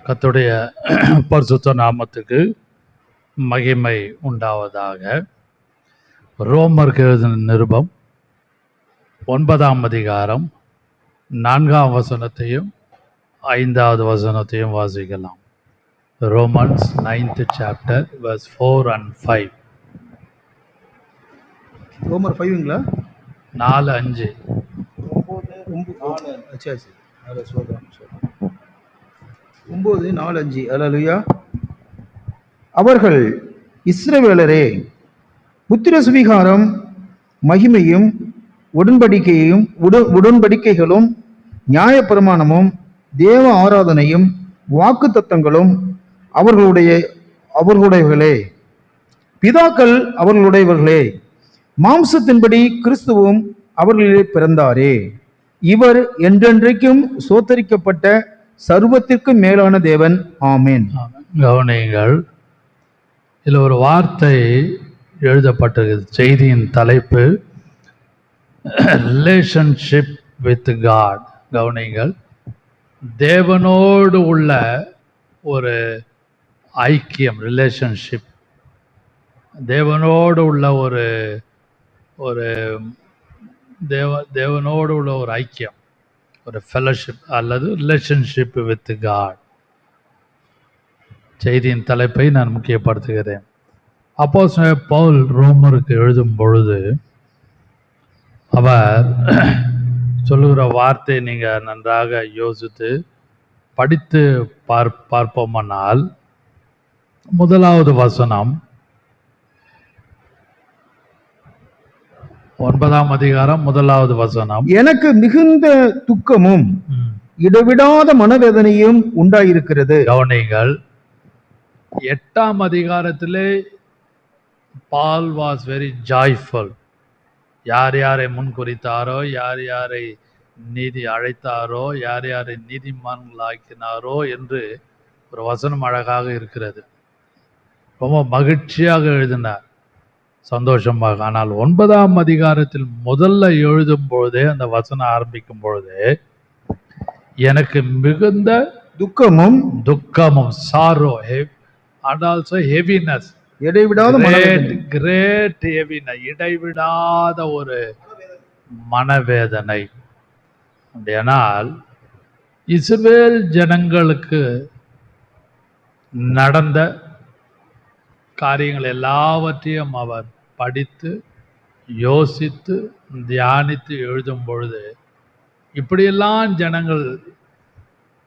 கர்த்தருடைய பரிசுத்த நாமத்துக்கு மகிமை உண்டாவதாக. ரோமருக்கு எழுதின நிருபம் 9ஆம் அதிகாரம் 4ஆம் வசனத்தையும் 5வது வசனத்தையும் வாசிக்கலாம். Romans 9th chapter verse 4 and 5. ரோமர் 5ங்களா? 4, 5. 9, 4, 5. அல்லேலூயா. அவர்கள் இஸ்ரவேலரே, புத்திர சுவிகாரம், மகிமையும் உடன்படிக்கைகளும் நியாயப்பிரமாணமும் தேவ ஆராதனையும் வாக்கு தத்தங்களும் அவர்களுடையவர்களே, பிதாக்கள் அவர்களுடையவர்களே, மாம்சத்தின்படி கிறிஸ்துவும் அவர்களிலே பிறந்தாரே. இவர் என்றென்றைக்கும் சோத்தரிக்கப்பட்ட சர்வத்திற்கும் மேலான தேவன். ஆமென். கவனியுங்கள், இதில் ஒரு வார்த்தை எழுதப்பட்டிருக்கிறது. செய்தியின் தலைப்பு ரிலேஷன்ஷிப் வித் காட். கவனியுங்கள், தேவனோடு உள்ள ஒரு ஐக்கியம், ரிலேஷன்ஷிப், தேவனோடு உள்ள ஒரு தேவனோடு உள்ள ஒரு ஐக்கியம், ஒரு ஃபெலோஷிப் அல்லது ரிலேஷன்ஷிப் வித் காட். செய்தியின் தலைப்பை நான் முக்கியப்படுத்துகிறேன். அப்போஸ்தலனாகிய பவுல் ரோமருக்கு எழுதும் பொழுது அவர் சொல்லுகிற வார்த்தை நீங்கள் நன்றாக யோசித்து படித்து பார்ப்போமானால், 1வது வசனம் 9ஆம் அதிகாரம் 1வது வசனம், எனக்கு மிகுந்த துக்கமும் இடைவிடாத மனவேதனையும் உண்டாயிருக்கிறது. கவனிங்கள், 8ஆம் அதிகாரத்திலே பால் வாஸ் வெரி ஜாய்ஃபுல். யார் யாரை முன்குறித்தாரோ, யார் யாரை நீதி அழைத்தாரோ, யார் யாரை நீதிமான்களாக்கினாரோ என்று ஒரு வசனம் அழகாக இருக்கிறது. ரொம்ப மகிழ்ச்சியாக எழுதினார், சந்தோஷமாக. ஆனால் 9ஆம் அதிகாரத்தில் முதல்ல எழுதும் பொழுதே, அந்த வசனம் ஆரம்பிக்கும் பொழுதே, எனக்கு மிகுந்த துக்கமும் sorrow and also heaviness, great heaviness, இடைவிடாத ஒரு மனவேதனை. அப்படியானால் இஸ்ரவேல் ஜனங்களுக்கு நடந்த காரியங்கள் எல்லாவற்றையும் அவர் படித்து யோசித்து தியானித்து எழுதும் பொழுது, இப்படியெல்லாம் ஜனங்கள்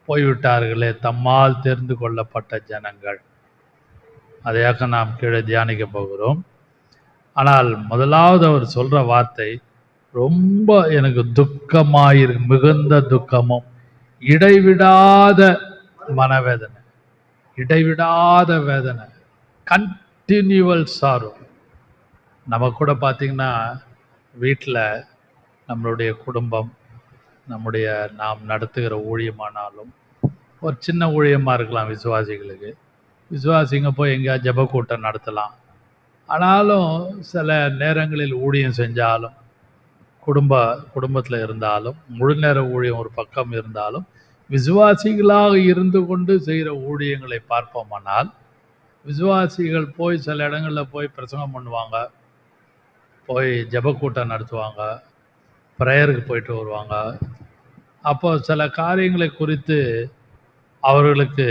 போய்விட்டார்களே, தம்மால் தெரிந்து கொள்ளப்பட்ட ஜனங்கள், அதையாக நாம் கீழே தியானிக்க போகிறோம். ஆனால் முதலாவது அவர் சொல்ற வார்த்தை ரொம்ப எனக்கு துக்கமாயிருக்கு. மிகுந்த துக்கமும் இடைவிடாத மனவேதனை, இடைவிடாத வேதனை, கண்டினியூவல் சாரோ. நம்ம கூட பார்த்திங்கன்னா, வீட்டில் நம்மளுடைய குடும்பம், நாம் நடத்துகிற ஊழியமானாலும், ஒரு சின்ன ஊழியமாக இருக்கலாம் விசுவாசிகளுக்கு. விசுவாசிங்க போய் எங்கேயாவது ஜெப கூட்டம் நடத்தலாம். ஆனாலும் சில நேரங்களில் ஊழியம் செஞ்சாலும், குடும்பத்தில் இருந்தாலும், முழு நேர ஊழியம் ஒரு பக்கம் இருந்தாலும், விசுவாசிகளாக இருந்து கொண்டு செய்கிற ஊழியங்களை பார்ப்போமானால், விசுவாசிகள் போய் சில இடங்களில் போய் பிரசங்கம் பண்ணுவாங்க, போய் ஜெப கூட்டம் நடத்துவாங்க, ப்ரேயருக்கு போயிட்டு வருவாங்க. அப்போ சில காரியங்களை குறித்து அவர்களுக்கு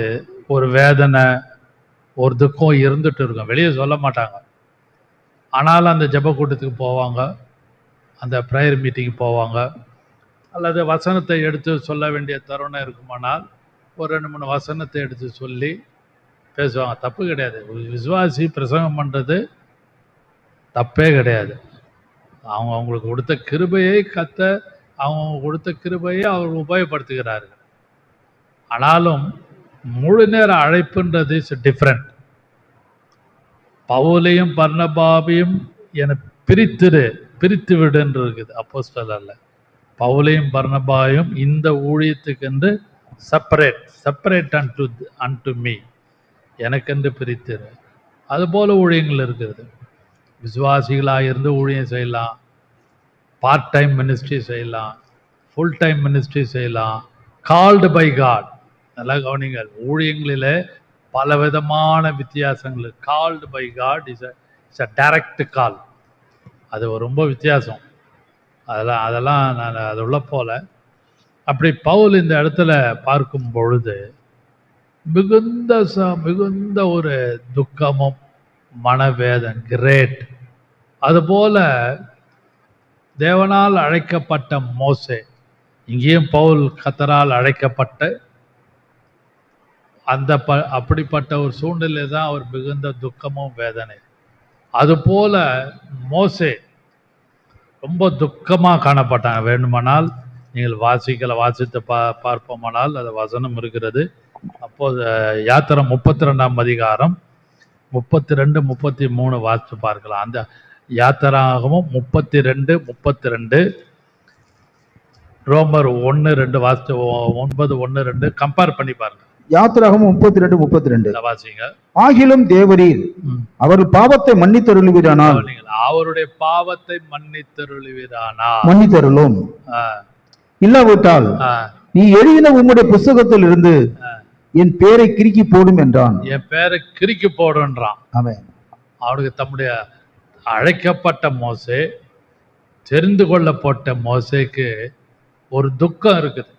ஒரு வேதனை, ஒரு துக்கம் இருந்துட்டு இருக்கும். வெளியே சொல்ல மாட்டாங்க. ஆனாலும் அந்த ஜெப கூட்டத்துக்கு போவாங்க, அந்த ப்ரேயர் மீட்டிங் போவாங்க, அல்லது வசனத்தை எடுத்து சொல்ல வேண்டிய தருணம் இருக்குமானால் ஒரு 2-3 வசனத்தை எடுத்து சொல்லி பேசுவாங்க. தப்பு கிடையாது, விசுவாசி பிரசங்கம் பண்ணுறது தப்பே கிடையாது. அவங்களுக்கு கொடுத்த கிருபையை அவங்க கொடுத்த கிருபையை அவர்கள் உபயோகப்படுத்துகிறார்கள். ஆனாலும் முழு நேர அழைப்புன்றது இஸ் டிஃப்ரெண்ட். பவுலையும் பர்னபாவையும் என பிரித்து விடுன்னு இருக்குது அப்போஸ்தலர்ல. பவுலையும் பர்னபாவையும் இந்த ஊழியத்துக்கென்று செப்பரேட் அன்டு மீ, எனக்கென்று பிரித்திரு. அதுபோல ஊழியங்கள் இருக்கிறது. விசுவாசிகளாக இருந்து ஊழியம் செய்யலாம், பார்ட் டைம் மினிஸ்ட்ரி செய்யலாம், ஃபுல் டைம் மினிஸ்ட்ரி செய்யலாம். கால்டு பை காட், நல்லா கவனிங்கள். ஊழியங்களிலே பலவிதமான வித்தியாசங்கள். Called by God is a direct call. அது ரொம்ப வித்தியாசம். அதெல்லாம் நான் அது உள்ள போல. அப்படி பவுல் இந்த இடத்துல பார்க்கும் பொழுது மிகுந்த ஒரு துக்கமும் மனவேதன் கிரேட். அதுபோல தேவனால் அழைக்கப்பட்ட மோசே, இங்கேயும் பவுல் கர்த்தரால் அழைக்கப்பட்ட அப்படிப்பட்ட ஒரு சூழ்நிலை தான் அவர் மிகுந்த துக்கமும் வேதனை. அதுபோல மோசே ரொம்ப துக்கமாக காணப்பட்டாங்க. வேண்டுமானால் நீங்கள் வாசித்து பார்ப்போமானால் அது வசனம் இருக்கிறது. அப்போது யாத்திரம் 32ஆம் அதிகாரம் 32, 33 வாசித்து பார்க்கலாம். அந்த யாத்திராகமும் 32, 32, ரோமர் 1:2 வாசித்து 9:1-2 கம்பேர் பண்ணி பாருங்க. யாத்திராகமும் 32:32 வாசிங்க. ஆகிலும் தேவரீர் அவர் பாவத்தை மன்னித்தருளுவீரானால், அவருடைய பாவத்தை மன்னித்தருளும், இல்லாவிட்டால் நீ எழுதின உம்முடைய புஸ்தகத்தில் இருந்து என் பேரை கிறுக்கி போடும் என்றான். என் பேரை கிறுக்கி போடுன்றான். ஆமென். அவனுக்கு தம்முடைய அழைக்கப்பட்ட மோசே, தெரிந்து கொள்ளப்பட்ட மோசேக்கு ஒரு துக்கம் இருக்குது.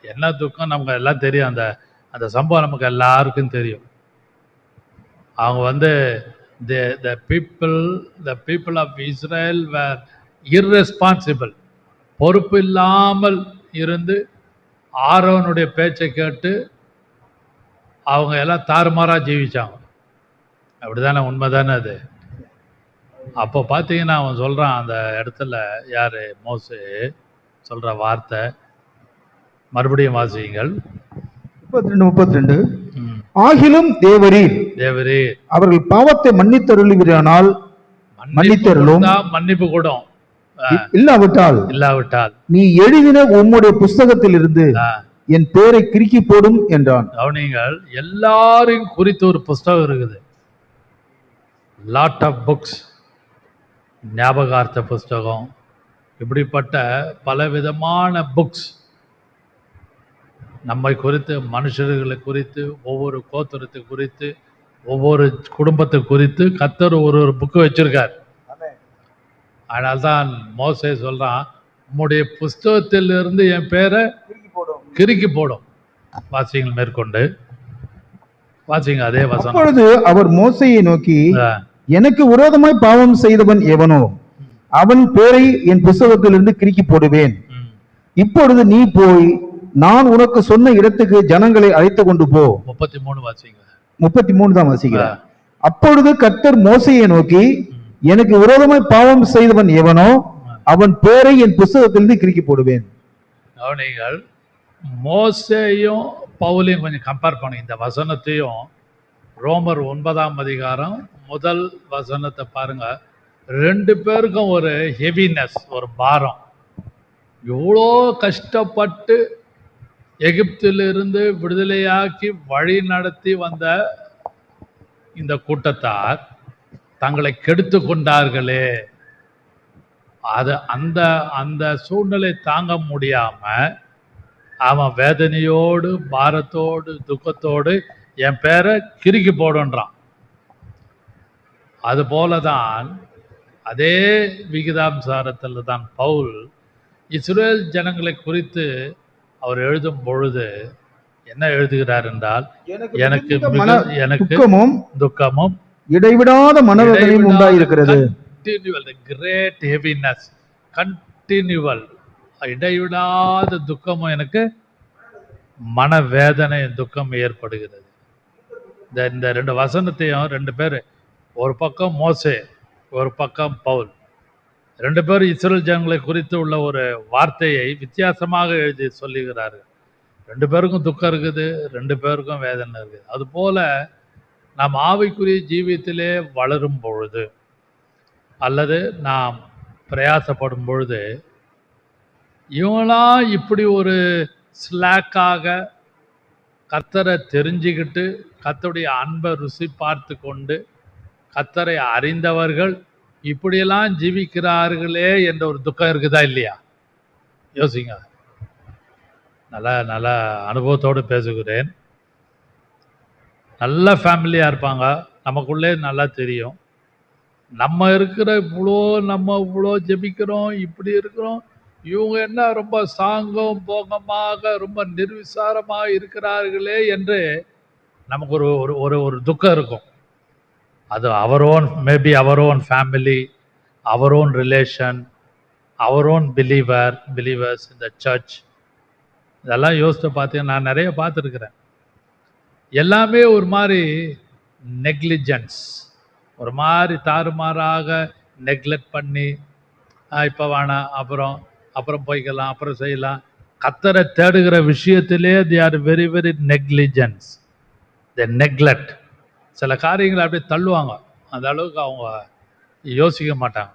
என்ன துக்கம் நமக்கு எல்லாம் தெரியும். அந்த சம்பவம் நமக்கு எல்லாருக்கும் தெரியும். அவங்க the people of Israel were irresponsible. பொறுப்பு இல்லாமல் இருந்து ஆரோனுடைய பேச்சை கேட்டு அவங்க எல்லாம் தாறுமாறா ஜீவிச்சாங்க. அப்படிதானே? உண்மைதானே அது? அப்போ பார்த்தீங்கன்னா அவன் சொல்றான் அந்த இடத்துல, யாரு? மோசே சொல்ற வார்த்தை மறுபடியும் வாசியுங்கள். 32:32 ஆகிலும் தேவரீர் அவர்கள் பாவத்தை மன்னித்தருளுவீரானால் மன்னித்தருளும், மன்னிப்பு கூடும், இல்லாவிட்டால் நீ எழுதின உம்முடைய புஸ்தகத்தில் இருந்து என் பேரை கிறுக்கி போடும் என்றான். கவனிங்கள், எல்லாரையும் குறித்து ஒரு புஸ்தகம் இருக்குது. லாட் ஆஃப் புக்ஸ், ஞாபகார்த்த புஸ்தகம், இப்படிப்பட்ட பலவிதமான புக்ஸ் நம்மை குறித்து, மனுஷர்களை குறித்து, ஒவ்வொரு கோத்திரத்தை குறித்து, ஒவ்வொரு குடும்பத்தை குறித்து கர்த்தர் ஒரு புக்கு வச்சிருக்கார். அதனால்தான் மோசே சொல்றான், உம்முடைய புஸ்தகத்திலிருந்து என் பேரை கிறுக்கி போடும். வாசிங்கள், மேற்கொண்டு வாசிங்க அதே வசனம். அப்பொழுது அவர் மோசேயை நோக்கி, எனக்கு விரோதமாய் பாவம் செய்தவன் எவனோ அவன் பேரை என் புஸ்தகத்திலிருந்து கிறுக்கி போடுவேன். இப்பொழுது நீ போய் நான் உனக்கு சொன்ன இடத்துக்கு ஜனங்களை அழைத்து கொண்டு போ. 33 வாசிங்க. 33 தான் வாசிக்கிறேன். அப்பொழுது கர்த்தர் மோசேயை நோக்கி, எனக்கு விரோதமாய் பாவம் செய்தவன் எவனோ அவன் பேரை என் புஸ்தகத்திலிருந்து கிறுக்கி போடுவேன். நீங்கள் மோசேயும் பவுலையும் கொஞ்சம் கம்பேர் பண்ணி இந்த வசனத்தையும் ரோமர் 9ஆம் அதிகாரம் 1 வசனத்தை பாருங்க. 2 பேருக்கும் ஒரு ஹெவினஸ், ஒரு பாரம். எவ்வளோ கஷ்டப்பட்டு எகிப்திலிருந்து விடுதலையாக்கி வழி நடத்தி வந்த இந்த கூட்டத்தார் தங்களை கெடுத்து கொண்டார்களே, அந்த சூழ்நிலை தாங்க முடியாம அவன் வேதனையோடு, பாரத்தோடு, துக்கத்தோடு என் பேரை கிறுக்கி போடுன்றான். அது போலதான் அதே விகிதாம்சாரத்தில் தான் பவுல் இஸ்ரேல் ஜனங்களை குறித்து அவர் எழுதும் பொழுது என்ன எழுதுகிறார் என்றால், எனக்கு துக்கமும் இடைவிடாத மனவேதனையும் உண்டாயிருக்கிறது. கிரேட் ஹெவினஸ், கண்டினியூவல், இடைவிடாத துக்கமும், எனக்கு மனவேதனை, துக்கம் ஏற்படுகிறது. இந்த 2 வசனத்தையும் 2 பேர், ஒரு பக்கம் மோசே, ஒரு பக்கம் பவுல், 2 பேரும் இஸ்ரேல் ஜனங்களை குறித்து உள்ள ஒரு வார்த்தையை வித்தியாசமாக எழுதி சொல்லுகிறார்கள். 2 பேருக்கும் துக்கம் இருக்குது, 2 பேருக்கும் வேதனை இருக்குது. அதுபோல நாம் ஆவிக்குரிய ஜீவியத்திலே வளரும் பொழுது அல்லது நாம் பிரயாசப்படும் பொழுது, இவங்களாம் இப்படி ஒரு ஸ்லாக்காக கர்த்தரை தெரிஞ்சுக்கிட்டு கர்த்தருடைய அன்பை ருசி பார்த்து கொண்டு கர்த்தரை அறிந்தவர்கள் இப்படியெல்லாம் ஜீவிக்கிறார்களே என்ற ஒரு துக்கம் இருக்குதா இல்லையா? யோசிங்க. நல்ல அனுபவத்தோடு பேசுகிறேன். நல்ல ஃபேமிலியாக இருப்பாங்க, நமக்குள்ளே நல்லா தெரியும். நம்ம இருக்கிற இவ்வளோ ஜெபிக்கிறோம், இப்படி இருக்கிறோம், இவங்க என்ன ரொம்ப சாங்கம் போகமாக ரொம்ப நிர்விசாரமாக இருக்கிறார்களே என்று நமக்கு ஒரு ஒரு ஒரு ஒரு துக்கம் இருக்கும். அது மேபி அவர் ஓன் ஃபேமிலி, அவர் ஓன் ரிலேஷன், அவர் ஓன் பிலீவர்ஸ் இந்த சர்ச், இதெல்லாம் யோசித்து பார்த்தீங்கன்னா நான் நிறைய பார்த்துருக்குறேன். எல்லாமே ஒரு மாதிரி நெக்லிஜென்ஸ், ஒரு மாதிரி தாறுமாறாக நெக்லெக்ட் பண்ணி இப்போ வேணாம், அப்புறம் போய்க்கலாம், அப்புறம் செய்யலாம். கத்தரை தேடுகிற விஷயத்திலே they are very very negligence, they neglect. சில காரியங்களை அப்படியே தள்ளுவாங்க, அந்த அளவுக்கு அவங்க யோசிக்க மாட்டாங்க.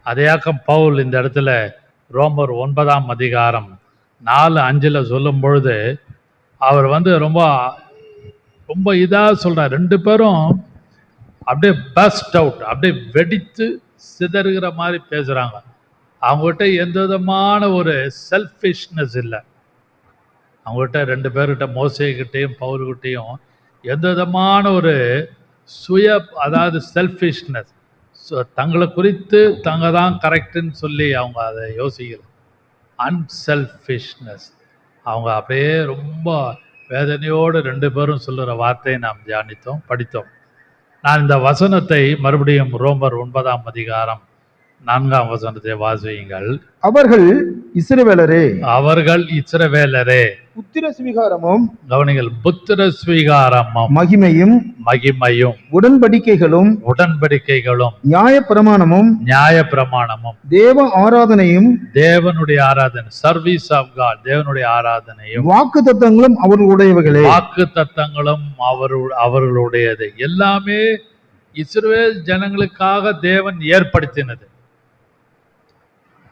அதையாக்கம் பவுல் இந்த இடத்துல ரோமர் 9ஆம் அதிகாரம் 4:5 சொல்லும் பொழுது அவர் ரொம்ப ரொம்ப இதாக சொல்றார். 2 பேரும் அப்படியே பஸ்ட் அவுட், அப்படியே வெடித்து சிதறுகிற மாதிரி பேசுறாங்க. அவங்ககிட்ட எந்த விதமான ஒரு செல்ஃபிஷ்னஸ் இல்லை. அவங்ககிட்ட 2 பேர்கிட்ட, மோசேகிட்டையும் பவுல்கிட்டையும் எந்த விதமான ஒரு அதாவது செல்ஃபிஷ்னஸ், தங்களை குறித்து தங்க தான் கரெக்டுன்னு சொல்லி அவங்க அதை யோசிக்கல. அன்செல்ஃபிஷ்னஸ். அவங்க அப்படியே ரொம்ப வேதனையோடு 2 பேரும் சொல்லுற வார்த்தையை நாம் தியானித்தோம், படித்தோம். நான் இந்த வசனத்தை மறுபடியும் ரோமர் 9ஆம் அதிகாரம் 4ஆம் வசனத்தை வாசியுங்கள். அவர்கள் இஸ்ரவேலரே, அவர்கள் இஸ்ரவேலரே, புத்திர சுவிகாரமும், கவனிகள், புத்திர சுவிகாரமும், மகிமையும் மகிமையும், உடன்படிக்கைகளும், நியாயப்பிரமாணமும், தேவ ஆராதனையும், தேவனுடைய ஆராதனை, சர்வீஸ் ஆஃப் காட், தேவனுடைய ஆராதனையும், வாக்கு தத்தங்களும் அவர்களுடையவைகளே, வாக்கு தத்தங்களும் அவர்களுடையது. எல்லாமே இஸ்ரவேல் ஜனங்களுக்காக தேவன் ஏற்படுத்தினது.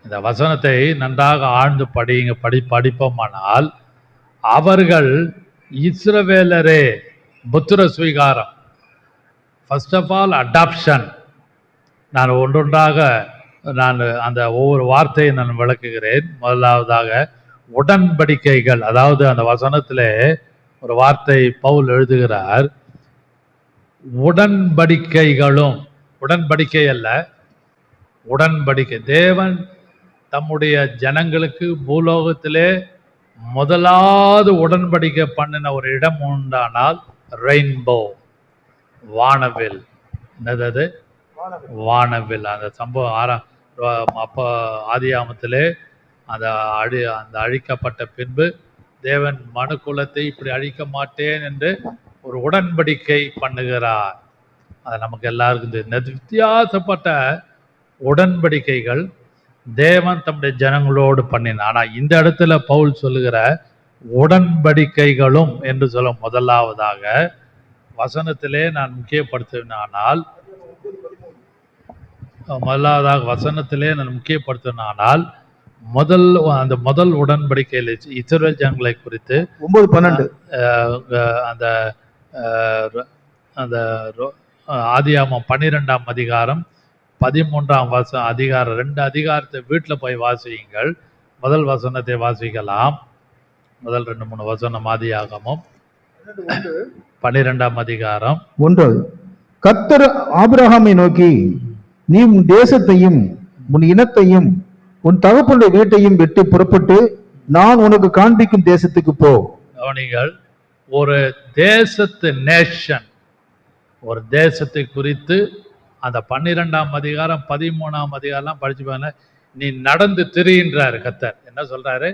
இந்த வசனத்தை நன்றாக ஆழ்ந்து படிப்போமானால், அவர்கள் இஸ்ரவேலரே, புத்திர சுவீகாரம், ஃபர்ஸ்ட் ஆஃப் ஆல் அடாப்ஷன். நான் ஒன்றொன்றாக அந்த ஒவ்வொரு வார்த்தையை நான் விளக்குகிறேன். முதலாவதாக உடன்படிக்கைகள், அதாவது அந்த வசனத்திலே ஒரு வார்த்தை பவுல் எழுதுகிறார், உடன்படிக்கைகளும், உடன்படிக்கை அல்ல, உடன்படிக்கை. தேவன் தம்முடைய ஜனங்களுக்கு பூலோகத்திலே முதலாவது உடன்படிக்கை பண்ணின ஒரு இடம் உண்டானால் ரெயின்போ, வானவில். என்னது? வானவில். அந்த சம்பவம் அப்போ ஆதியாமத்திலே அந்த அழிக்கப்பட்ட பின்பு தேவன் மனு குலத்தை இப்படி அழிக்க மாட்டேன் என்று ஒரு உடன்படிக்கை பண்ணுகிறார். அது நமக்கு எல்லாருக்கும் வித்தியாசப்பட்ட உடன்படிக்கைகள் தேவன் தம்முடைய ஜனங்களோடு பண்ணினார். ஆனால் இந்த இடத்துல பவுல் சொல்லுகிற உடன்படிக்கைகளும் என்று சொல்ல முதலாவதாக வசனத்திலே நான் முக்கியப்படுத்தினால், அந்த முதல் உடன்படிக்கையில் இஸ்ரவேல் ஜனங்களை குறித்து 9:12 அந்த அந்த ஆதியாகமம் 12ஆம் அதிகாரம் 13ஆம் அதிகாரம், 2 அதிகாரத்தை வீட்டில் போய் வாசியுங்கள். முதல் வசனத்தை வாசிக்கலாம். முதல் 2-3 வசனம் ஆதியாகமம் 12ஆம் அதிகாரம் 1. கர்த்தர் ஆபிரகாமை நோக்கி, நீ உன் தேசத்தையும் உன் இனத்தையும் உன் தகப்பனுடைய வீட்டையும் விட்டு புறப்பட்டு நான் உனக்கு காண்பிக்கும் தேசத்துக்கு போ. கவனிங்கள், ஒரு தேசத்து நேஷன், ஒரு தேசத்தை குறித்து அந்த 12ஆம் அதிகாரம் 13ஆம் அதிகாரம் படிச்சு பாருங்க. நீ நடந்து திரின்றாரு கர்த்தர். என்ன சொல்றாரு?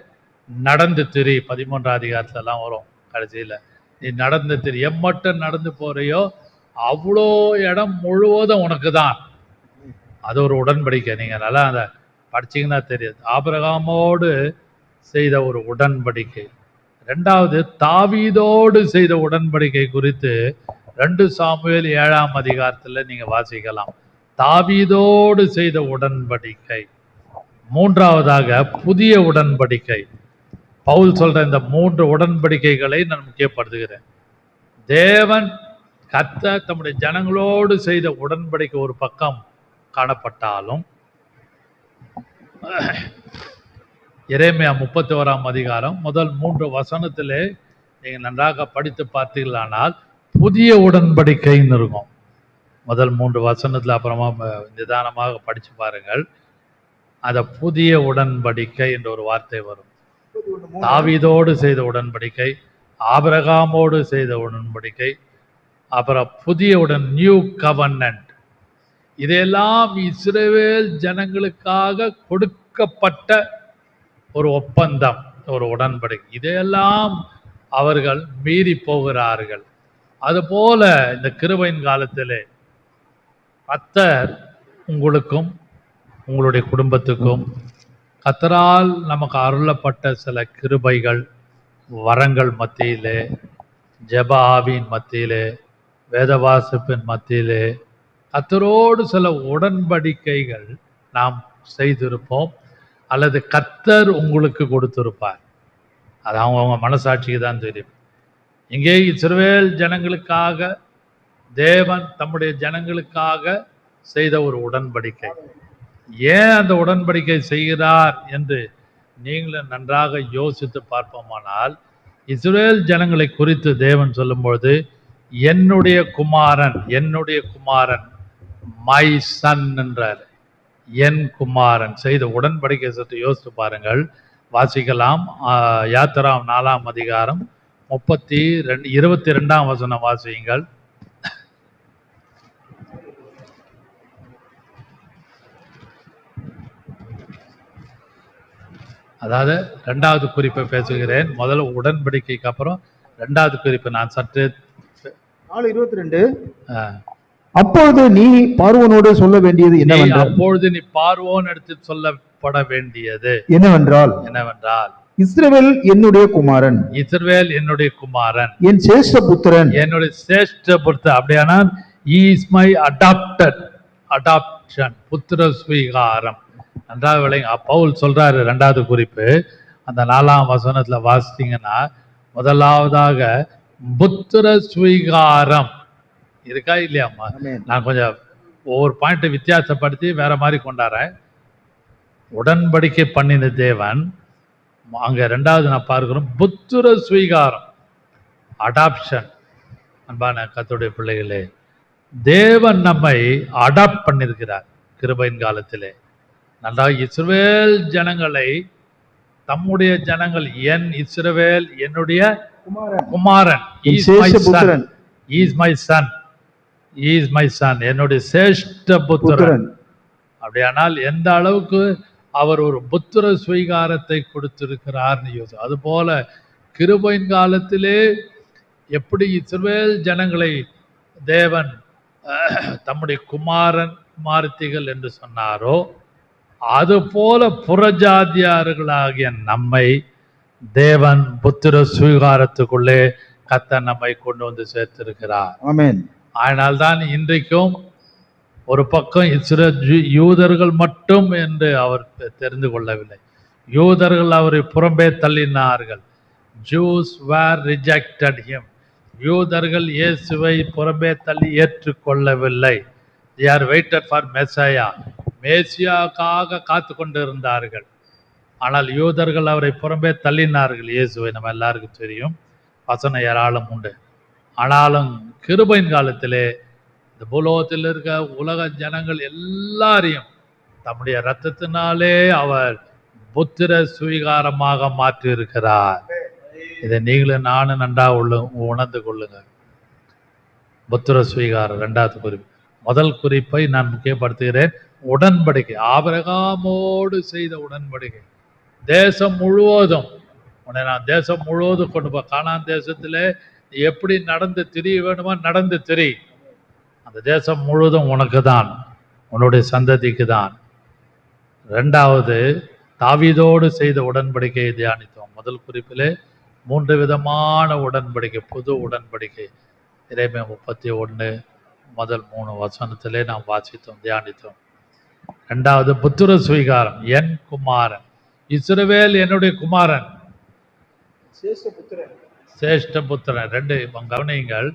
நடந்து திரி. 13ஆம் அதிகாரத்துல எல்லாம் வரும் கடைசியில. நீ நடந்து திரி, எம்மட்டும் நடந்து போறியோ அவ்வளோ இடம் முழுவதும் உனக்கு தான். அது ஒரு உடன்படிக்கை. நீங்க நல்லா அந்த படிச்சீங்கன்னா தெரியாது. ஆபிரகாமோடு செய்த ஒரு உடன்படிக்கை. 2வது தாவீதோடு செய்த உடன்படிக்கை குறித்து 2 சாமுவேல் 7ஆம் அதிகாரத்துல நீங்க வாசிக்கலாம். தாவீதோடு செய்த உடன்படிக்கை. 3வதாக புதிய உடன்படிக்கை. பவுல் சொல்ற இந்த 3 உடன்படிக்கைகளை நான் முக்கியப்படுத்துகிறேன். தேவன் கர்த்தர் தம்முடைய ஜனங்களோடு செய்த உடன்படிக்கை ஒரு பக்கம் காணப்பட்டாலும், எரேமியா 31ஆம் அதிகாரம் முதல் 3 வசனத்திலே நீங்க நன்றாக படித்து பார்த்தீர்களானால் புதிய உடன்படிக்கைன்னு இருக்கும். முதல் 3 வசனத்துல அப்புறமா நிதானமாக படிச்சு பாருங்கள். அத புதிய உடன்படிக்கை என்ற ஒரு வார்த்தை வரும். தாவீதோடு செய்த உடன்படிக்கை, ஆபிரகாமோடு செய்த உடன்படிக்கை, அப்புறம் புதிய நியூ கவர்னன்ட். இதெல்லாம் இஸ்ரவேல் ஜனங்களுக்காக கொடுக்கப்பட்ட ஒரு ஒப்பந்தம், ஒரு உடன்படிக்கை. இதையெல்லாம் அவர்கள் மீறி போகிறார்கள். அதுபோல இந்த கிருபையின் காலத்திலே கர்த்தர் உங்களுக்கும் உங்களுடைய குடும்பத்துக்கும் கர்த்தரால் நமக்கு அருளப்பட்ட சில கிருபைகள், வரங்கள் மத்தியிலே, ஜெப ஆவியின் மத்தியிலே, வேதவாசிப்பின் மத்தியிலே கர்த்தரோடு சில உடன்படிக்கைகள் நாம் செய்திருப்போம், அல்லது கர்த்தர் உங்களுக்கு கொடுத்திருப்பார். அது அவங்கவுங்க மனசாட்சிக்கு தான் தெரியும். இங்கே இஸ்ரவேல் ஜனங்களுக்காக தேவன் தம்முடைய ஜனங்களுக்காக செய்த ஒரு உடன்படிக்கை. ஏன் அந்த உடன்படிக்கை செய்கிறார் என்று நீங்களும் நன்றாக யோசித்து பார்ப்போமானால், இஸ்ரவேல் ஜனங்களை குறித்து தேவன் சொல்லும்பொழுது என்னுடைய குமாரன், என்னுடைய குமாரன், மை சன் என்றார். என் குமாரன் செய்த உடன்படிக்கை சற்று யோசித்து பாருங்கள். வாசிக்கலாம். யாத்திராம் 4ஆம் அதிகாரம் 22ஆம் வசனம் வாசியுங்கள். அதாவது 2வது குறிப்பை பேசுகிறேன். முதல்ல உடன்படிக்கைக்கு அப்புறம் 2வது குறிப்பு நான் சற்று 4:22. அப்பொழுது நீ பார்வோனோடு சொல்ல வேண்டியது என்னவென்றால், அப்பொழுது நீ பார்வோன் எடுத்து சொல்லப்பட வேண்டியது என்னவென்றால், இஸ்ரவேல் என்னுடைய குமாரன், இஸ்ரவேல் என்னுடைய குமாரன், என் சேஷ்ட புத்திரன், என்னுடைய சேஷ்ட புத்திரன். அப்படியானால் இஸ் மை அடாப்ஷன், புத்திர ஸ்வீகாரம். நன்றாக விளங்க. பவுல் சொல்றாரு 2வது குறிப்பு அந்த 4ஆம் வசனத்துல வாசித்தீங்கன்னா, முதலாவதாக புத்திர ஸ்வீகாரம் இருக்கா இல்லையாம்மா? நான் கொஞ்சம் ஒவ்வொரு பாயிண்ட் வித்தியாசப்படுத்தி வேற மாதிரி கொண்டாடுறேன். உடன்படிக்கை பண்ணின தேவன், அங்க 2வது நான் பார்க்கிறோம் புத்திர ஸ்வீகாரம், அடாப்ஷன். அன்பான கர்த்தருடைய பிள்ளைகளே, தேவன் நம்மை அடாப்ட் பண்ணியிருக்கிறார் கிருபையின் காலத்திலே. நன்றாக இஸ்ரவேல் ஜனங்களை தம்முடைய ஜனங்கள், என் இஸ்ரவேல் என்னுடைய குமாரன், இஸ் மை சன், என்னுடைய சேஷ்ட புத்திரன். அப்படியானால் எந்த அளவுக்கு அவர் ஒரு புத்திர ஸ்வீகாரத்தை கொடுத்திருக்கிறார்னு யோசி. அதுபோல கிருபையின் காலத்திலே எப்படி இஸ்ரவேல் ஜனங்களை தேவன் தம்முடைய குமாரன் குமாரத்திகள் என்று சொன்னாரோ, அதுபோல புறஜாதியார்களாகிய நம்மை தேவன் புத்திர ஸ்வீகாரத்துக்குள்ளே கர்த்தர் நம்மை கொண்டு வந்து சேர்த்திருக்கிறார். ஆமென். அதனால்தான் இன்றைக்கும் ஒரு பக்கம் யூதர்கள் மட்டும் என்று அவர் தெரிந்து கொள்ளவில்லை. யூதர்கள் அவரை புறம்பே தள்ளினார்கள். Jews were rejected him. யூதர்கள் இயேசுவை புறம்பே தள்ளி ஏற்றுக்கொள்ளவில்லை. They are waited for Messiah. மேசியாக்காக காத்து கொண்டு இருந்தார்கள். ஆனால் யூதர்கள் அவரை புறம்பே தள்ளினார்கள். இயேசுவை நம்ம எல்லாருக்கும் தெரியும், வசனம் ஏராளம் உண்டு. ஆனாலும் கிருபையின் காலத்திலே இந்த பூலோகத்தில் இருக்க உலக ஜனங்கள் எல்லாரையும் தம்முடைய இரத்தத்தினாலே அவர் புத்திர ஸ்வீகாரமாக மாற்றி இருக்கிறார். இதை நீங்களும் நானும் நன்றாக உணர்ந்து கொள்ளுங்க. புத்திர ஸ்வீகாரம் 2வது குறிப்பு. முதல் குறிப்பை நான் முக்கியப்படுத்துகிறேன். உடன்படிக்கை, ஆபிரகாமோடு செய்த உடன்படிக்கை. தேசம் முழுவதும் உன்னை நான் தேசம் முழுவதும் கொண்டு போ. கானான் தேசத்திலே எப்படி நடந்து திரிய வேணுமோ நடந்து திரி. அந்த தேசம் முழுவதும் உனக்கு தான், உன்னுடைய சந்ததிக்கு தான். 2வது தாவீதோடு செய்த உடன்படிக்கையை தியானித்தோம். முதல் குறிப்பிலே 3 விதமான உடன்படிக்கை, புது உடன்படிக்கை. எரேமியா 31 முதல் 3 வசனத்திலே நாம் வாசித்தோம், தியானித்தோம். 2வது புத்திர ஸ்வீகாரம், என் குமாரன், இஸ்ரவேல் என்னுடைய குமாரன், சேஷ்ட புத்திரன். 2 கவனியுங்கள்.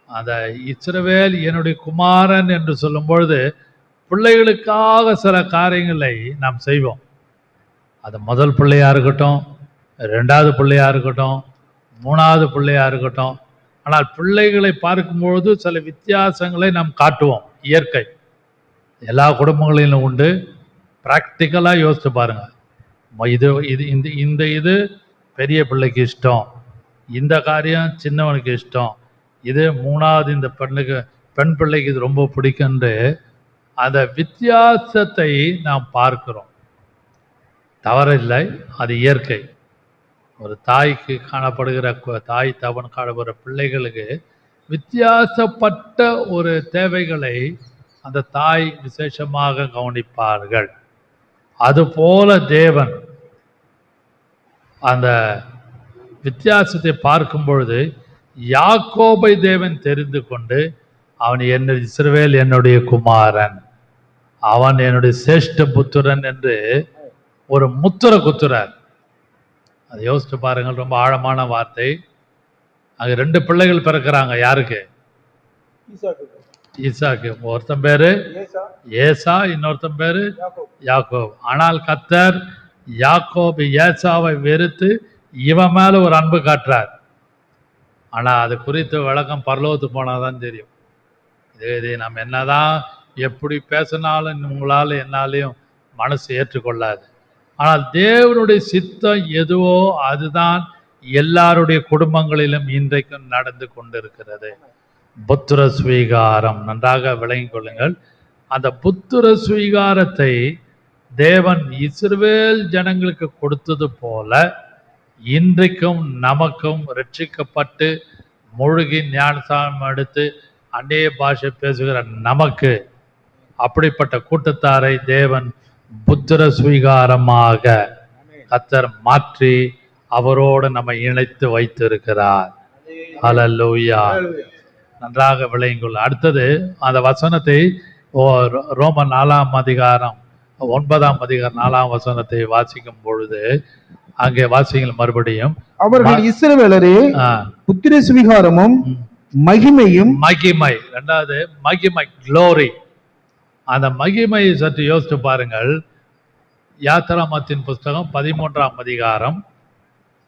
அந்த இஸ்ரவேல் என்னுடைய குமாரன் என்று சொல்லும் பொழுது பிள்ளைகளுக்காக சில காரியங்களை நாம் செய்வோம். அது முதல் பிள்ளையா இருக்கட்டும், 2வது பிள்ளையா இருக்கட்டும், 3வது பிள்ளையா இருக்கட்டும், ஆனால் பிள்ளைகளை பார்க்கும்பொழுது சில வித்தியாசங்களை நாம் காட்டுவோம். இயற்கை எல்லா குடும்பங்களிலும் உண்டு. ப்ராக்டிக்கலாக யோசிச்சு பாருங்க. இது இது இந்த இந்த இது பெரிய பிள்ளைக்கு இஷ்டம், இந்த காரியம் சின்னவனுக்கு இஷ்டம், இது மூணாவது இந்த பெண் பிள்ளைக்கு இது ரொம்ப பிடிக்குன்று அந்த வித்தியாசத்தை நாம் பார்க்கிறோம். தவறில்லை, அது இயற்கை. ஒரு தாய்க்கு காணப்படுகிற தாய் தவன் காணப்படுகிற பிள்ளைகளுக்கு வித்தியாசப்பட்ட ஒரு தேவைகளை அந்த தாய் விசேஷமாக கவனிப்பார்கள். அதுபோல தேவன் அந்த வித்தியாசத்தை பார்க்கும் பொழுது யாக்கோபை தேவன் தெரிந்து கொண்டு, அவன் இஸ்ரவேல் என்னுடைய குமாரன், அவன் என்னுடைய சேஷ்ட புத்திரன் என்று ஒரு முத்திர குத்துறார். அதை யோசிச்சு பாருங்கள், ரொம்ப ஆழமான வார்த்தை. அங்க 2 பிள்ளைகள் பிறக்கிறாங்க. யாருக்கு? ஈசாக்கு. ஒருத்தன் பேரு ஏசா, இன்னொருத்தன் பேரு யாக்கோப். ஆனால் கர்த்தர் யாக்கோபு ஏசாவை வெறுத்து இவன் மேல ஒரு அன்பு காட்டுறார். ஆனா அது குறித்த விளக்கம் பரலோகத்துக்கு போனாதான் தெரியும். இது நம்ம என்னதான் எப்படி பேசினாலும் உங்களால என்னாலையும் மனசு ஏற்றுக்கொள்ளாது. ஆனால் தேவனுடைய சித்தம் எதுவோ அதுதான் எல்லாருடைய குடும்பங்களிலும் இன்றைக்கும் நடந்து கொண்டிருக்கிறது. புத்திர ஸ்வீகாரம் நன்றாக விளங்கிக் கொள்ளுங்கள். அந்த புத்திர ஸ்வீகாரத்தை தேவன் இஸ்ரவேல் ஜனங்களுக்கு கொடுத்தது போல இன்றைக்கும் நமக்கும் ரட்சிக்கப்பட்டு முழுகி ஞானஸ்நானம் எடுத்து அந்நிய பாஷை பேசுகிற நமக்கு அப்படிப்பட்ட கூட்டத்தாரை தேவன் புத்திர ஸ்வீகாரமாக கர்த்தர் மாற்றி அவரோடு நம்ம இணைத்து வைத்திருக்கிறார். ஹல்லேலூயா. நன்றாக விளங்கிக்கொள்ள. அடுத்தது அந்த வசனத்தை ரோமர் 4ஆம் அதிகாரம் 9ஆம் அதிகாரம் 4ஆம் வசனத்தை வாசிக்கும் பொழுது அங்கே வாசிங்கள் மறுபடியும். அவர்கள் இஸ்ரவேலரே புத்திர சுவிகாரமும் மகிமையும். மகிமை, இரண்டாவது மகிமை, க்ளோரி. அந்த மகிமையை சற்று யோசித்து பாருங்கள். யாத்திராமத்தின் புஸ்தகம் 13ஆம் அதிகாரம்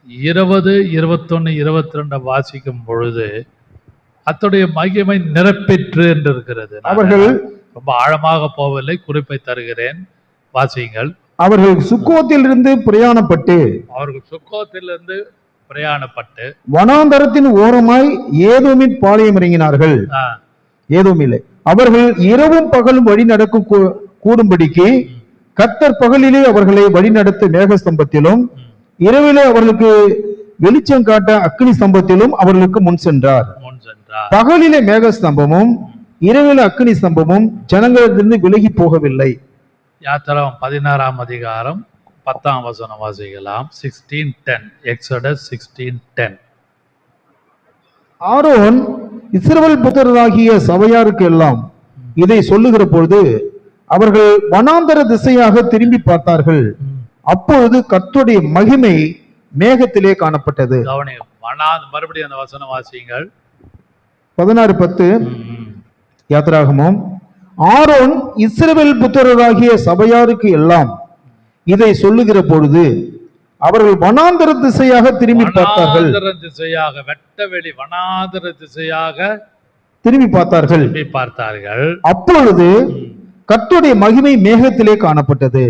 20, 21, 22 வாசிக்கும் பொழுது அத்துடைய மகிமை நிரப்பெற்று என்று இருக்கிறது. அவர்கள் ரொம்ப ஆழமாக போவதில்லை, குறிப்பை தருகிறேன், வாசியுங்கள். அவர்கள் சுக்கோத்திலிருந்து பிரயாணப்பட்டு வனாந்தரத்தின் ஓரமாய் ஏதோமின் பாளையம் இறங்கினார்கள். ஏதோமில்லை. அவர்கள் இரவும் பகலும் வழி நடக்கும் கூடும்படிக்கு கர்த்தர் பகலிலே அவர்களை வழிநடத்த மேகஸ்தம்பத்திலும் இரவிலே அவர்களுக்கு வெளிச்சம் காட்ட அக்னி ஸ்தம்பத்திலும் அவர்களுக்கு முன் சென்றார். பகலிலே மேகஸ்தம்பமும் இரவிலே அக்னி ஸ்தம்பமும் ஜனங்களிலிருந்து விலகி போகவில்லை. யாத்திராம் 16ஆம் அதிகாரம் 10ஆம் வசனம் வாசிக்கலாம். 16:10. எக்ஸோடஸ் 16:10. ஆரோன் இஸ்ரவேல் புத்திரராகிய சபையாருக்கு எல்லாம் இதை சொல்லுகிற பொழுது அவர்கள் வனாந்தர திசையாக திரும்பி பார்த்தார்கள். அப்பொழுது கர்த்தருடைய மகிமை மேகத்திலே காணப்பட்டது. மறுபடியும் அந்த வசனம் வாசியுங்கள். 16:10 யாத்திராகமம். ஆரோன் இஸ்ரவேல் புத்திரராகிய சபையாருக்கு எல்லாம் இதை சொல்லுகிற பொழுது அவர்கள் வனாந்தர திசையாக திரும்பி பார்த்தார்கள். வெட்டவெளி வனாந்தர திசையாக திரும்பி பார்த்தார்கள். அப்பொழுது கர்த்தருடைய மகிமை மேகத்திலே காணப்பட்டது.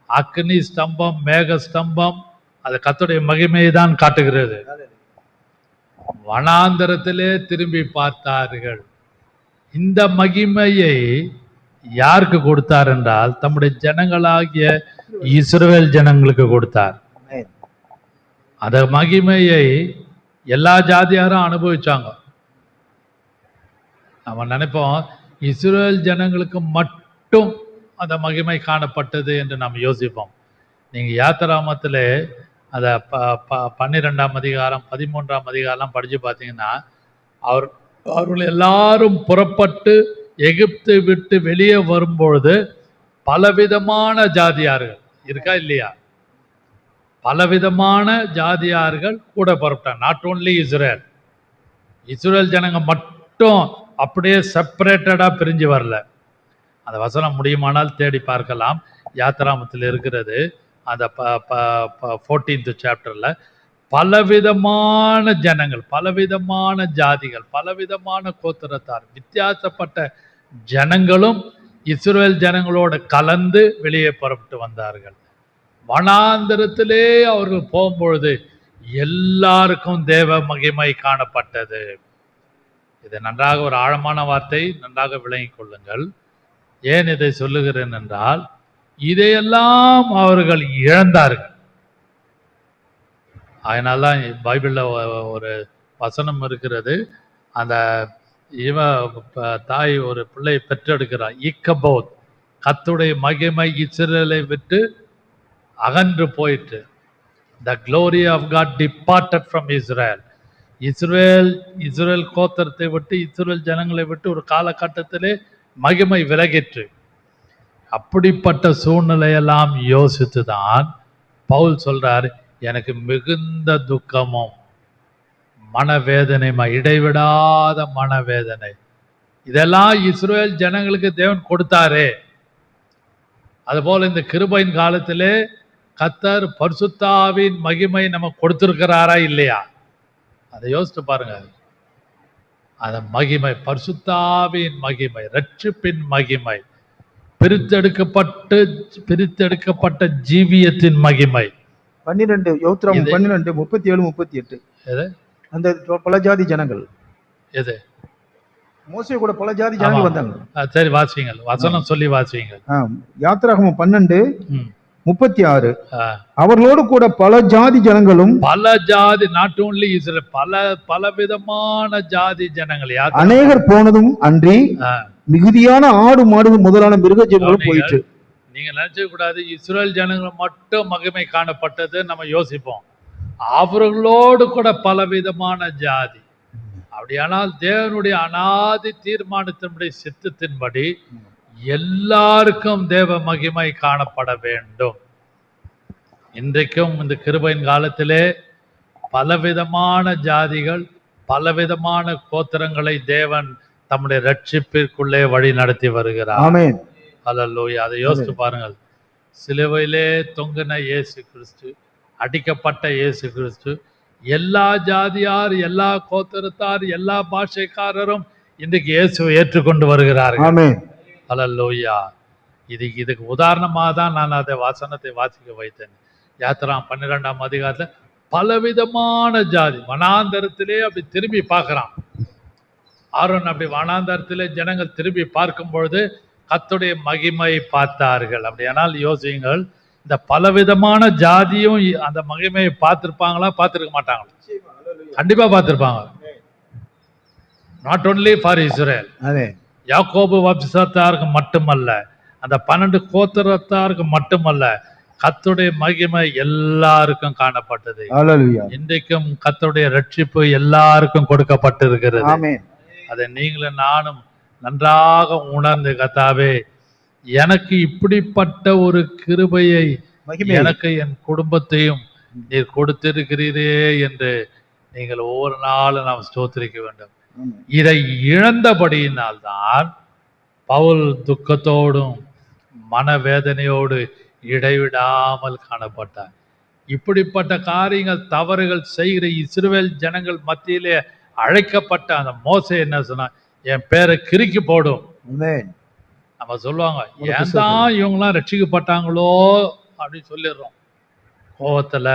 அக்னி ஸ்தம்பம், மேக ஸ்தம்பம், அது கர்த்தருடைய மகிமையை தான் காட்டுகிறது. வனாந்தரத்திலே திரும்பி பார்த்தார்கள். இந்த மகிமையை யாருக்கு கொடுத்தார் என்றால் தம்முடைய ஜனங்களாகிய இஸ்ரவேல் ஜனங்களுக்கு கொடுத்தார். அந்த மகிமையை எல்லா ஜாதியாரும் அனுபவிச்சாங்க. நம்ம நினைப்போம் இஸ்ரவேல் ஜனங்களுக்கு மட்டும் அந்த மகிமை காணப்பட்டது என்று நாம் யோசிப்போம். நீங்க யாத்திராமத்திலே அத 12ஆம் அதிகாரம் 13ஆம் அதிகாரம் படிச்சு பார்த்தீங்கன்னா அவர்கள் எல்லாரும் புறப்பட்டு எகிப்தை விட்டு வெளியே வரும்பொழுது பலவிதமான ஜாதியார்கள் இருக்கா இல்லையா? பலவிதமான ஜாதியார்கள் கூட புறப்பட்டாங்க. நாட் ஓன்லி இஸ்ரேல் ஜனங்க மட்டும் அப்படியே செப்பரேட்டடா பிரிஞ்சு வரல. அந்த வசனம் முடியுமானால் தேடி பார்க்கலாம். யாத்திராமத்தில் இருக்கிறது. அந்த 14th சாப்டர்ல பலவிதமான ஜனங்கள், பலவிதமான ஜாதிகள், பலவிதமான கோத்திரத்தார், வித்தியாசப்பட்ட ஜனங்களும் இஸ்ரவேல் ஜனங்களோடு கலந்து வெளியே புறப்பட்டு வந்தார்கள். வனாந்தரத்திலே அவர்கள் போகும்பொழுது எல்லாருக்கும் தேவ மகிமை காணப்பட்டது. இது நன்றாக ஒரு ஆழமான வார்த்தை, நன்றாக விளங்கிக் கொள்ளுங்கள். ஏன் இதை சொல்லுகிறேன் என்றால், இதையெல்லாம் அவர்கள் இழந்தார்கள். அதனால்தான் பைபிள்ல ஒரு வசனம் இருக்கிறது. அந்த தாய் ஒரு பிள்ளை பெற்றெடுக்கிறார், இக்கபோத், கர்த்தருடைய மகிமை இஸ்ரவேலை விட்டு அகன்று போயிட்டு. The glory of God departed from Israel. இஸ்ரவேல் கோத்திரத்தை விட்டு, இஸ்ரவேல் ஜனங்களை விட்டு ஒரு காலகட்டத்திலே மகிமை விலகிற்று. அப்படிப்பட்ட சூழ்நிலையெல்லாம் யோசித்துதான் பவுல் சொல்றார், எனக்கு மிகுந்த துக்கமும் மனவேதனைமா, இடைவிடாத மனவேதனை. இதெல்லாம் இஸ்ரவேல் ஜனங்களுக்கு தேவன் கொடுத்தாரே. அதுபோல இந்த கிருபையின் காலத்திலே கர்த்தர் பரிசுத்தாவின் மகிமை நமக்கு கொடுத்திருக்கிறாரா இல்லையா? அதை யோசித்து பாருங்க. அந்த மகிமை, பரிசுத்தாவின் மகிமை, ரட்சிப்பின் மகிமை, பிரித்தெடுக்கப்பட்ட ஜீவியத்தின் மகிமை. 12 யோத்ராம் 12 37 38. எது? அந்த பல ஜாதி ஜனங்கள். எது? மோசே கூட பல ஜாதி ஜனங்கள் வந்தாங்க. சரி, வாசிங்க, வசனம் சொல்லி வாசிங்க. யாத்திராகமம் 12:36. அவர்களோடு கூட பல ஜாதி ஜனங்களும், பல ஜாதி, நாட் ஓன்லி இஸ்ரேல், பல விதமான ஜாதி ஜனங்கள், அநேகர் போனதும் அன்றி மிகுதியான ஆடு மாடுகள் முதலான மிருக ஜீவங்களும் போயிற்று. நீங்க நினைச்ச கூடாது இஸ்ரேல் ஜனங்கள் மட்டும் மகிமை காணப்பட்டது நம்ம யோசிப்போம். அவர்களோடு கூட பலவிதமான ஜாதி. அப்படியானால் தேவனுடைய அனாதி தீர்மானத்தினுடைய சித்தத்தின்படி எல்லாருக்கும் தேவ மகிமை காணப்பட வேண்டும். இன்றைக்கும் இந்த கிருபையின் காலத்திலே பலவிதமான ஜாதிகள், பலவிதமான கோத்திரங்களை தேவன் தம்முடைய ரட்சிப்பிற்குள்ளே வழி நடத்தி வருகிறார். ஆமென். அல்லேலூயா. அதை யோசித்து பாருங்கள். சிலுவையிலே தொங்கின இயேசு கிறிஸ்து, அடிக்கப்பட்ட இயேசு கிறிஸ்து, எல்லா ஜாதியார், எல்லா கோத்திரத்தார், எல்லா பாஷைக்காரரும் இன்றைக்கு இயேசுவை ஏற்றுக்கொண்டு வருகிறார்கள். ஆமென். அல்லேலூயா. இதுக்கு உதாரணமாக தான் நான் அதை வசனத்தை வாசிக்க வைத்தேன். யாத்திராம் 12ஆம் அதிகாரத்தில் பலவிதமான ஜாதி வனாந்தரத்திலே அப்படி திரும்பி பார்க்கிறான். ஆரோன் அப்படி வனாந்தரத்திலே ஜனங்கள் திரும்பி பார்க்கும் பொழுது கர்த்தருடைய மகிமை பார்த்தார்கள். அப்படியானால் யோசியுங்கள், இந்த பலவிதமான ஜாதியும் அந்த மகிமையை பார்த்திருப்பாங்களா? பார்த்திருக்க மாட்டாங்களா? கண்டிப்பா பார்த்திருப்பாங்க. நாட் ஓன்லி ஃபார் இஸ்ரேல், யாக்கோபு வம்சத்தாருக்கு மட்டுமல்ல, அந்த 12 கோத்திரத்தாருக்கு மட்டுமல்ல, கர்த்தருடைய மகிமை எல்லாருக்கும் காணப்பட்டது. இன்றைக்கும் கர்த்தருடைய ரட்சிப்பு எல்லாருக்கும் கொடுக்கப்பட்டிருக்கிறது. அதை நீங்களும் நானும் நன்றாக உணர்ந்து, கர்த்தாவே எனக்கு இப்படிப்பட்ட ஒரு கிருபையை, எனக்கு என் குடும்பத்தையும் நீர் கொடுத்திருக்கிறீரே என்று நீங்கள் ஒவ்வொரு நாளும் நாம் ஸ்தோத்திரிக்க வேண்டும். இதை இழந்தபடியினால்தான் பவுல் துக்கத்தோடும் மனவேதனையோடு இடைவிடாமல் காணப்பட்டார். இப்படிப்பட்ட காரியங்கள், தவறுகள் செய்கிற இஸ்ரவேல் ஜனங்கள் மத்தியிலே அழைக்கப்பட்ட அந்த மோசே என்ன சொன்னா, என் பேரை கிறுக்கி போடும். நம்ம சொல்லுவாங்க, ஏன் தான் இவங்கெல்லாம் ரட்சிக்கப்பட்டாங்களோ அப்படின்னு சொல்லிடுறோம். கோபத்துல,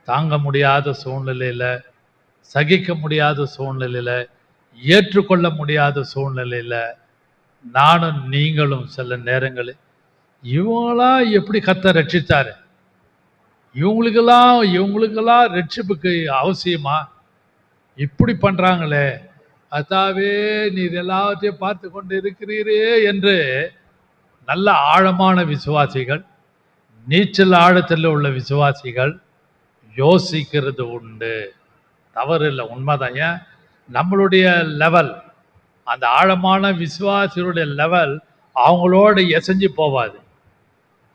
தாங்க முடியாத சூழ்நிலையில, சகிக்க முடியாத சூழ்நிலையில, ஏற்றுக்கொள்ள முடியாத சூழ்நிலையில நானும் நீங்களும் சில நேரங்களில் இவங்களாம் எப்படி கர்த்தர் ரட்சித்தாரு, இவங்களுக்கெல்லாம் ரட்சிப்புக்கு அவசியமா, இப்படி பண்றாங்களே, கர்த்தாவே நீர் எல்லாவற்றையும் பார்த்து கொண்டு இருக்கிறீரே என்று நல்ல ஆழமான விசுவாசிகள், நீச்சல் ஆழத்தில் உள்ள விசுவாசிகள் யோசிக்கிறது உண்டு. தவறு இல்லை, உண்மைதான். ஏன் நம்மளுடைய லெவல், அந்த ஆழமான விசுவாசிகளுடைய லெவல் அவங்களோட எசைஞ்சு போவாது,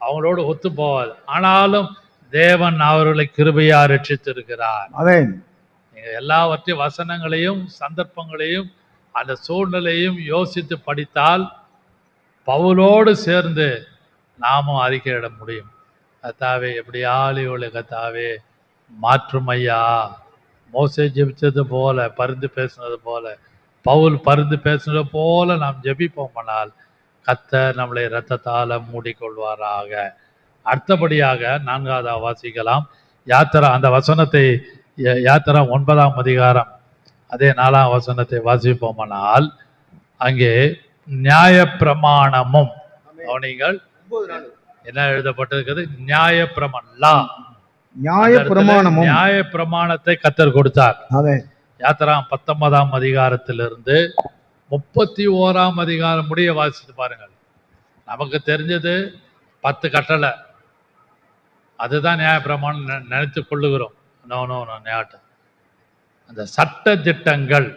அவங்களோட ஒத்து போவாது. ஆனாலும் தேவன் அவர்களை கிருபையா ரட்சித்திருக்கிறார். நீங்க எல்லாவற்றையும், வசனங்களையும் சந்தர்ப்பங்களையும் அந்த சூழ்நிலையும் யோசித்து படித்தால் பவுலோடு சேர்ந்து நாமும் அறிக்கையிட முடியும். கர்த்தாவே எப்படியாலும் இவளை கர்த்தாவே மாற்றும் ஐயா. மோசே ஜெபிச்சது போல, பரிந்து பேசினது போல, பவுல் பரிந்து பேசினது போல நாம் ஜெபிப்போமானால் கர்த்தர் நம்மளை இரத்தத்தால மூடிக்கொள்வாராக. அடுத்தபடியாக 4வது வாசிக்கலாம். யாத்திரா அந்த வசனத்தை யாத்திரா 9ஆம் அதிகாரம் அதே 4ஆம் வசனத்தை வாசிப்போமானால் அங்கே நியாயப்பிரமாணமும் கவனிங்கள் என்ன எழுதப்பட்டிருக்கிறது? நியாயப்பிரமாணம். நியாயப்பிரமாணத்தை கர்த்தர் கொடுத்தார். யாத்திரா 19ஆம் அதிகாரத்திலிருந்து 31ஆம் அதிகாரம் முடிய வாசித்து பாருங்கள். நமக்கு தெரிஞ்சது 10 கட்டளை, அதுதான் நியாயப்பிரமாணம் நினைத்து கொள்ளுகிறோம். அந்த சட்ட திட்டங்கள்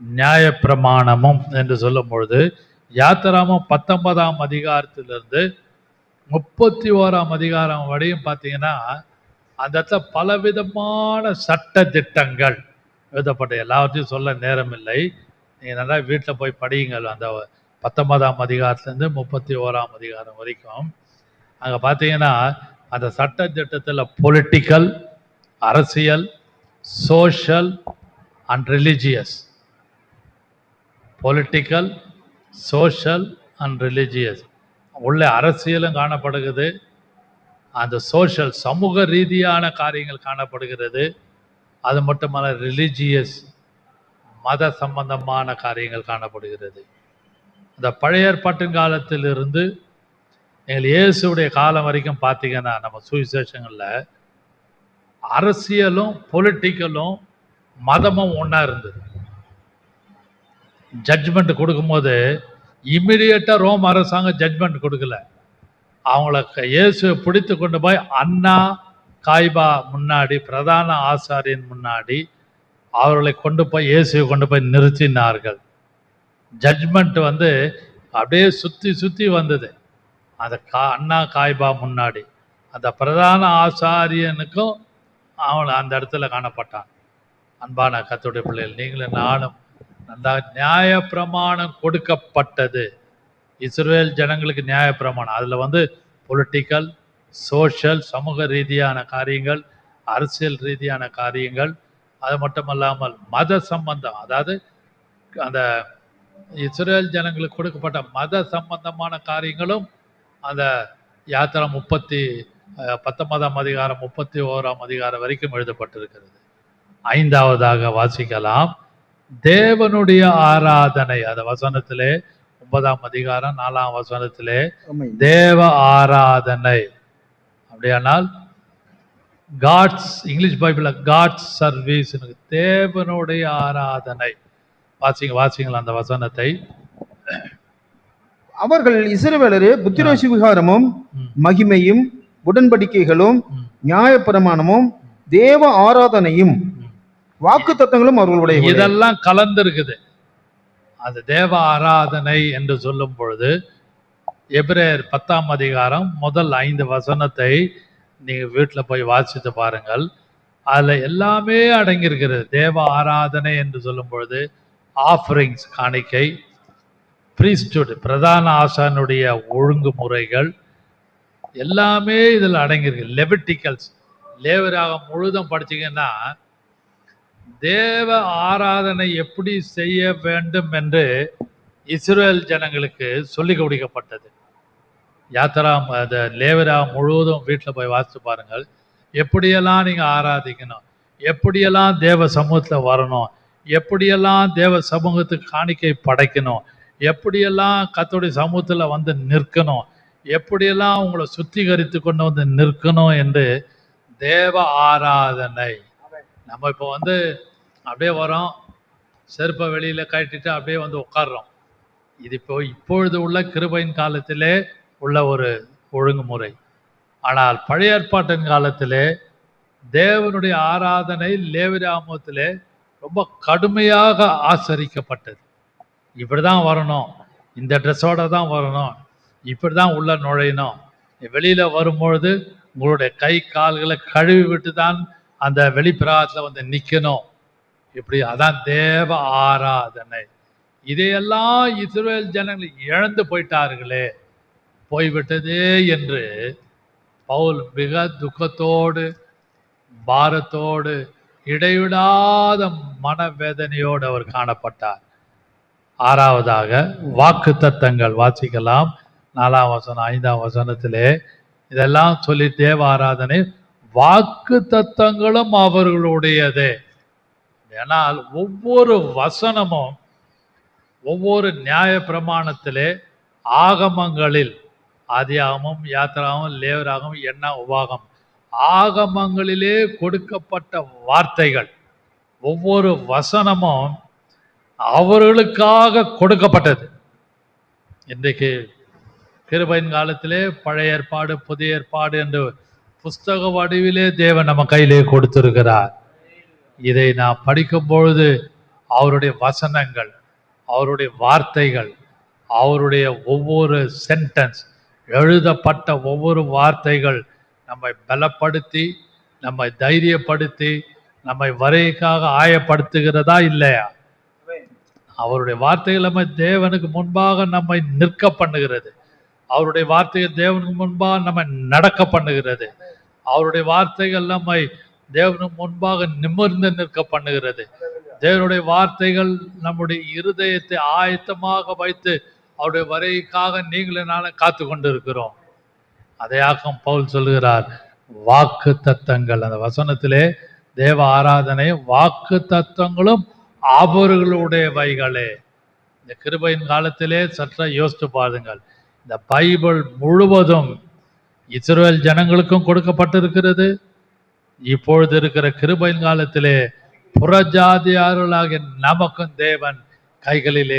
நியாயப்பிரமாணமும் என்று சொல்லும் பொழுது யாத்திராமம் 19ஆம் அதிகாரத்திலிருந்து 31ஆம் அதிகாரம் வரையும் பார்த்தீங்கன்னா அந்த இடத்துல பலவிதமான சட்ட திட்டங்கள் எழுதப்பட்ட. எல்லாவற்றையும் சொல்ல நேரம் இல்லை, நீங்கள் நல்லா வீட்டில் போய் படியுங்கள். அந்த 19ஆம் அதிகாரத்துலேருந்து 31ஆம் அதிகாரம் வரைக்கும் அங்கே பார்த்தீங்கன்னா அந்த சட்ட திட்டத்தில் பொலிட்டிக்கல், அரசியல், social and religious, political, social and religious, உள்ள அரசியலும் காணப்படுகிறது, அந்த சோஷியல் சமூக ரீதியான காரியங்கள் காணப்படுகிறது. அது மட்டுமல்ல ரிலிஜியஸ் மத சம்பந்தமான காரியங்கள் காணப்படுகிறது. இந்த பழைய ஏற்பாட்டின் காலத்திலிருந்து எங்கள் இயேசுடைய காலம் வரைக்கும் பார்த்தீங்கன்னா நம்ம சுவிசேஷங்களில் அரசியலும் பொலிட்டிக்கலும் மதமும் ஒன்றா இருந்தது. ஜட்ஜ்மெண்ட் கொடுக்கும்போது இம்மிடியேட்டாக ரோம் அரசாங்கம் ஜட்ஜ்மெண்ட் கொடுக்கல. அவங்கள இயேசுவை பிடித்து கொண்டு போய் அன்னா காய்பா முன்னாடி, பிரதான ஆசாரியன் முன்னாடி அவர்களை கொண்டு போய் இயேசுவை கொண்டு போய் நிறுத்தினார்கள். ஜட்ஜ்மெண்ட் அப்படியே சுற்றி சுற்றி வந்தது. அந்த அண்ணா காய்பா முன்னாடி அந்த பிரதான ஆசாரியனுக்கும் அவன் அந்த இடத்துல காணப்பட்டான். அன்பான கர்த்தருடைய பிள்ளைகள், நீங்களும் நானும் நல்லா நியாயப்பிரமாணம் கொடுக்கப்பட்டது. இஸ்ரவேல் ஜனங்களுக்கு நியாயப்பிரமாணம், அதில் பொலிட்டிக்கல், சோஷியல், சமூக ரீதியான காரியங்கள், அரசியல் ரீதியான காரியங்கள், அது மட்டுமல்லாமல் மத சம்பந்தம், அதாவது அந்த இஸ்ரவேல் ஜனங்களுக்கு கொடுக்கப்பட்ட மத சம்பந்தமான காரியங்களும் அந்த யாத்திரா 19ஆம் அதிகாரம் 31ஆம் அதிகாரம் வரைக்கும் எழுதப்பட்டிருக்கிறது. 5வதாக வாசிக்கலாம். தேவனுடைய ஆராதனை, அந்த வசனத்திலே 9ஆம் அதிகாரம் 4ஆம் வசனத்திலே தேவ ஆராதனை. அப்படியானால் காட்ஸ், இங்கிலீஷ் பைபிள்ல காட்ஸ் சர்வீஸ், தேவனுடைய ஆராதனை. வாசிங்களா அந்த வசனத்தை. அவர்கள் இஸ்ரவேலரே புத்திரோஷி விகாரமும் மகிமையும் உடன்படிக்கைகளும் நியாயப்பிரமாணமும் தேவ ஆராதனையும் வாக்கு தத்தங்களும் அவர்களுடைய, இதெல்லாம் கலந்திருக்குது. அது தேவ ஆராதனை என்று சொல்லும் பொழுது எபிரேயர் 10ஆம் அதிகாரம் முதல் 5 வசனத்தை நீங்க வீட்டில் போய் வாசித்து பாருங்கள். அதுல எல்லாமே அடங்கியிருக்கிறது. தேவ ஆராதனை என்று சொல்லும் பொழுது ஆஃபரிங்ஸ், காணிக்கை, பிரீஸ்டுட், பிரதான ஆசானுடைய ஒழுங்குமுறைகள் எல்லாமே இதில் அடங்கியிருக்கு. லெவிட்டிக்கல்ஸ், லேவியராகமம் முழுதும் படிச்சீங்கன்னா தேவ ஆராதனை எப்படி செய்ய வேண்டும் என்று இஸ்ரவேல் ஜனங்களுக்கு சொல்லி கொடுக்கப்பட்டது. யாத்திரா லேவியராகமம் முழுவதும் வீட்டில் போய் வாசித்து பாருங்கள். எப்படியெல்லாம் நீங்கள் ஆராதிக்கணும், எப்படியெல்லாம் தேவ சமூகத்தில் வரணும், எப்படியெல்லாம் தேவ சமூகத்துக்கு காணிக்கை படைக்கணும், எப்படியெல்லாம் கர்த்தருடைய சமூகத்தில் நிற்கணும், எப்படியெல்லாம் உங்களை சுத்திகரித்து கொண்டு நிற்கணும் என்று தேவ ஆராதனை. நம்ம இப்போ அப்படியே வரோம், செருப்பை வெளியில் கட்டிட்டு அப்படியே உட்கார்றோம். இது இப்பொழுது உள்ள கிருபையின் காலத்திலே உள்ள ஒரு ஒழுங்குமுறை. ஆனால் பழைய ஏற்பாட்டின் காலத்திலே தேவனுடைய ஆராதனை லேவியராகமத்திலே ரொம்ப கடுமையாக ஆசரிக்கப்பட்டது. இப்படி தான் வரணும், இந்த ட்ரெஸ்ஸோடு தான் வரணும், இப்படி தான் உள்ள நுழையணும், வெளியில் வரும்பொழுது உங்களுடைய கை கால்களை கழுவி விட்டு தான் அந்த வெளிப்பிரகாரத்தில் நிற்கணும். இப்படி அதான் தேவ ஆராதனை. இதையெல்லாம் இஸ்ரவேல் ஜனங்கள் இழந்து போயிட்டார்களே, போய்விட்டதே என்று பவுல் மிக துக்கத்தோடு பாரத்தோடு இடைவிடாத மனவேதனையோடு அவர் காணப்பட்டார். ஆறாவதாக வாக்குத்தத்தங்கள் வாசிக்கலாம். 4ஆம் வசனம் 5ஆம் வசனத்திலே இதெல்லாம் சொல்லி தேவ ஆராதனை வாக்குத்தத்தங்களும் அவர்களுடையது. ஏனால் ஒவ்வொரு வசனமும் ஒவ்வொரு நியாய பிரமாணத்திலே ஆகமங்களில் ஆதியாகமும் யாத்திராகவும் லேவியராகவும் எண்ணா உபாகம் ஆகமங்களிலே கொடுக்கப்பட்ட வார்த்தைகள் ஒவ்வொரு வசனமும் அவர்களுக்காக கொடுக்கப்பட்டது. இன்றைக்கு கிருபையின் காலத்திலே பழைய ஏற்பாடு புதிய ஏற்பாடு என்று புஸ்தக வடிவிலே தேவன் நம்ம கையிலே கொடுத்திருக்கிறார். இதை நான் படிக்கும் பொழுது அவருடைய வசனங்கள், அவருடைய வார்த்தைகள், அவருடைய ஒவ்வொரு சென்டென்ஸ், எழுதப்பட்ட ஒவ்வொரு வார்த்தைகள் நம்மை பலப்படுத்தி, நம்மை தைரியப்படுத்தி, நம்மை வரைக்காக ஆயப்படுத்துகிறதா இல்லையா? அவருடைய வார்த்தைகள் நம்ம தேவனுக்கு முன்பாக நம்மை நிற்க பண்ணுகிறது. அவருடைய வார்த்தைகள் தேவனுக்கு முன்பாக நம்மை நடக்க பண்ணுகிறது. அவருடைய வார்த்தைகள் நம்மை தேவனுக்கு முன்பாக நிமிர்ந்து நிற்க பண்ணுகிறது. தேவனுடைய வார்த்தைகள் நம்முடைய இருதயத்தை ஆயத்தமாக வைத்து அவருடைய வரைக்காக நீங்களும் நானும் காத்து கொண்டு இருக்கிறோம். அதையாக்கம் பவுல் சொல்கிறார், வாக்கு தத்தங்கள். அந்த வசனத்திலே தேவ ஆராதனை வாக்கு தத்தங்களும் அவர்களுடையவைகளே. இந்த கிருபையின் காலத்திலே சற்ற யோசித்து பாருங்கள். இந்த பைபிள் முழுவதும் இஸ்ரவேல் ஜனங்களுக்கும் கொடுக்கப்பட்டிருக்கிறது. இப்பொழுது இருக்கிற கிருபையின் காலத்திலே புறஜாதியார்களாகிய நமக்கும் தேவன் கைகளிலே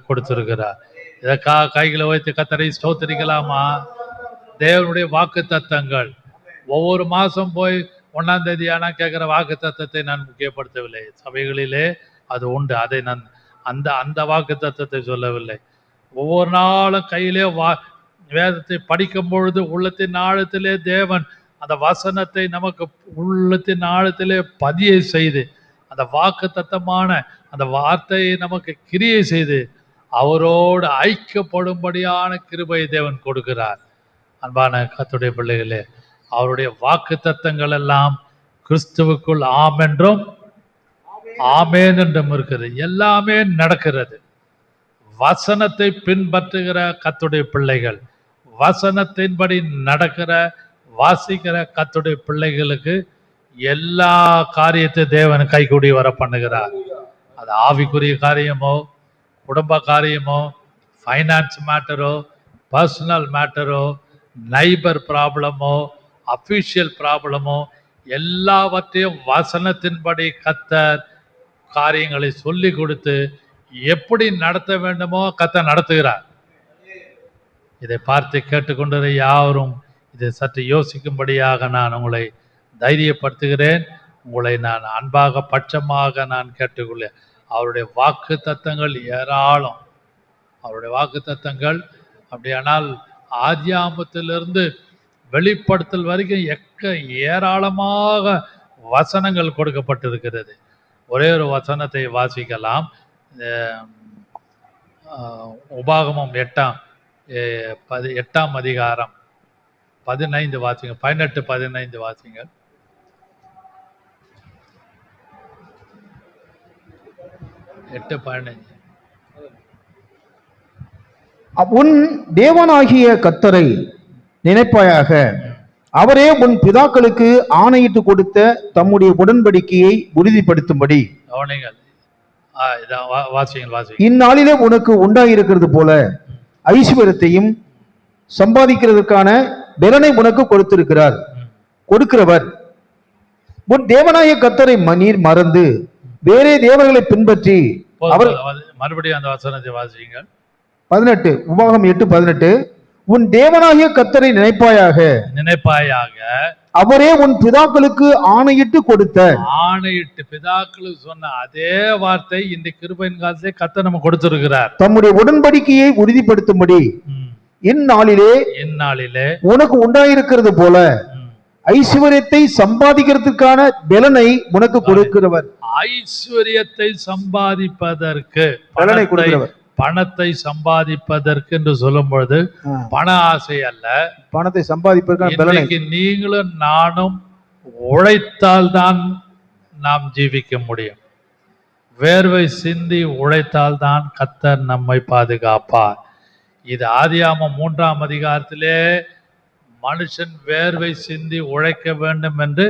கொடுத்திருக்கிறார். இதற்காக கைகளை வைத்து கர்த்தரை ஸ்தோத்திரிக்கலாமா? தேவனுடைய வாக்கு தத்தங்கள் ஒவ்வொரு மாசம் போய் 1ஆம் தேதி ஆனா கேட்கிற வாக்கு தத்தத்தை நான் முக்கியப்படுத்தவில்லை. சபைகளிலே அது உண்டு, அதை நான் அந்த வாக்கு தத்தத்தை சொல்லவில்லை. ஒவ்வொரு நாளும் கையிலே வேதத்தை படிக்கும் பொழுது உள்ளத்தின் ஆழத்திலே தேவன் அந்த வசனத்தை நமக்கு உள்ளத்தின் ஆழத்திலே பதிய செய்து அந்த வாக்கு தத்தமான அந்த வார்த்தையை நமக்கு கிரியை செய்து அவரோடு ஐக்கியப்படும்படியான கிருபை தேவன் கொடுக்கிறார். அன்பான கர்த்தருடைய பிள்ளைகளே, அவருடைய வாக்கு தத்தங்கள் எல்லாம் கிறிஸ்துவுக்குள் ஆம் என்றும் ஆமேன் என்றும் இருக்கிறது. எல்லாமே நடக்கிறது. வசனத்தை பின்பற்றுகிற கர்த்தருடைய பிள்ளைகள், வசனத்தின்படி நடக்கிற வாசிக்கிற கர்த்தருடைய பிள்ளைகளுக்கு எல்லா காரியத்தை தேவன் கைகூடி வர பண்ணுகிறார். அது ஆவிக்குரிய காரியமோ, குடும்ப காரியமோ, ஃபைனான்ஸ் மேட்டரோ, பர்சனல் மேட்டரோ, நைபர் ப்ராப்ளமோ, அஃபிஷியல் ப்ராப்ளமோ, எல்லாவற்றையும் வசனத்தின்படி கர்த்தர் காரியங்களை சொல்லி கொடுத்து எப்படி நடத்த வேண்டுமோ கர்த்தர் நடத்துகிறார். இதை பார்த்து கேட்டுக்கொண்டு யாவரும் இதை சற்று யோசிக்கும்படியாக நான் உங்களை தைரியப்படுத்துகிறேன். உங்களை நான் அன்பாக பட்சமாக நான் கேட்டுக்கொள்ளேன். அவருடைய வாக்கு தத்தங்கள் ஏராளம். அவருடைய வாக்கு தத்தங்கள் அப்படியானால் ஆதியாமத்திலிருந்து வெளிப்படுத்தல் வரைக்கும் ஏராளமாக வசனங்கள் கொடுக்கப்பட்டிருக்கிறது. ஒரே ஒரு வசனத்தை வாசிக்கலாம். உபாகமம் 8ஆம் அதிகாரம் 15 வாசிங்க. 18-15 வாசிங்க. உன் தேவனாகிய கர்த்தரை நினைப்பாயாக, அவரே உன் பிதாக்களுக்கு ஆணையிட்டு கொடுத்த தம்முடைய உடன்படிக்கையை உறுதிப்படுத்தும்படி இந்நாளிலே உனக்கு உண்டாயிருக்கிறது போல ஐஸ்வர்யத்தையும் சம்பாதிக்கிறதுக்கான பலனை உனக்கு கொடுக்கிறவர். உன் தேவனாகிய கர்த்தரை நீர் மறந்து வேறே தேவர்களை பின்பற்றி அவர் மறுபடியும் அந்த வசனத்தை வாசிங்க. 18 உபாகம் 8:18 உன் தேவனாகிய கர்த்தரை நினைப்பாயாக, அவரே உன் பிதாக்களுக்கு ஆணையிட்டு பிதாக்களுக்கு சொன்ன அதே வார்த்தை இந்த கிருபையின் காலத்திலே கர்த்தர் நம்ம கொடுத்திருக்கிறார். தம்முடைய உடன்படிக்கையை உறுதிப்படுத்தும்படி இந்நாளிலே உனக்கு உண்டாயிருக்கிறது போல ஐஸ்வர்யத்தை சம்பாதிக்கிறதுக்கான பலனை உனக்கு கொடுக்கிறவர். ஐஸ்வர்யத்தை சம்பாதிப்பதற்கு பலனை கொடுக்கிறவர். பணத்தை சம்பாதிப்பதற்கு என்று சொல்லும் பொழுது பண ஆசை அல்ல, பணத்தை சம்பாதிப்பதற்கு நீங்களும் நானும் உழைத்தால்தான் நாம் ஜீவிக்க முடியும். வேர்வை சிந்தி உழைத்தால்தான் கர்த்தர் நம்மை பாதுகாப்பார். இது ஆதியாகமம் 3ஆம் அதிகாரத்திலே மனுஷன் வேர்வை சிந்தி உழைக்க வேண்டும் என்று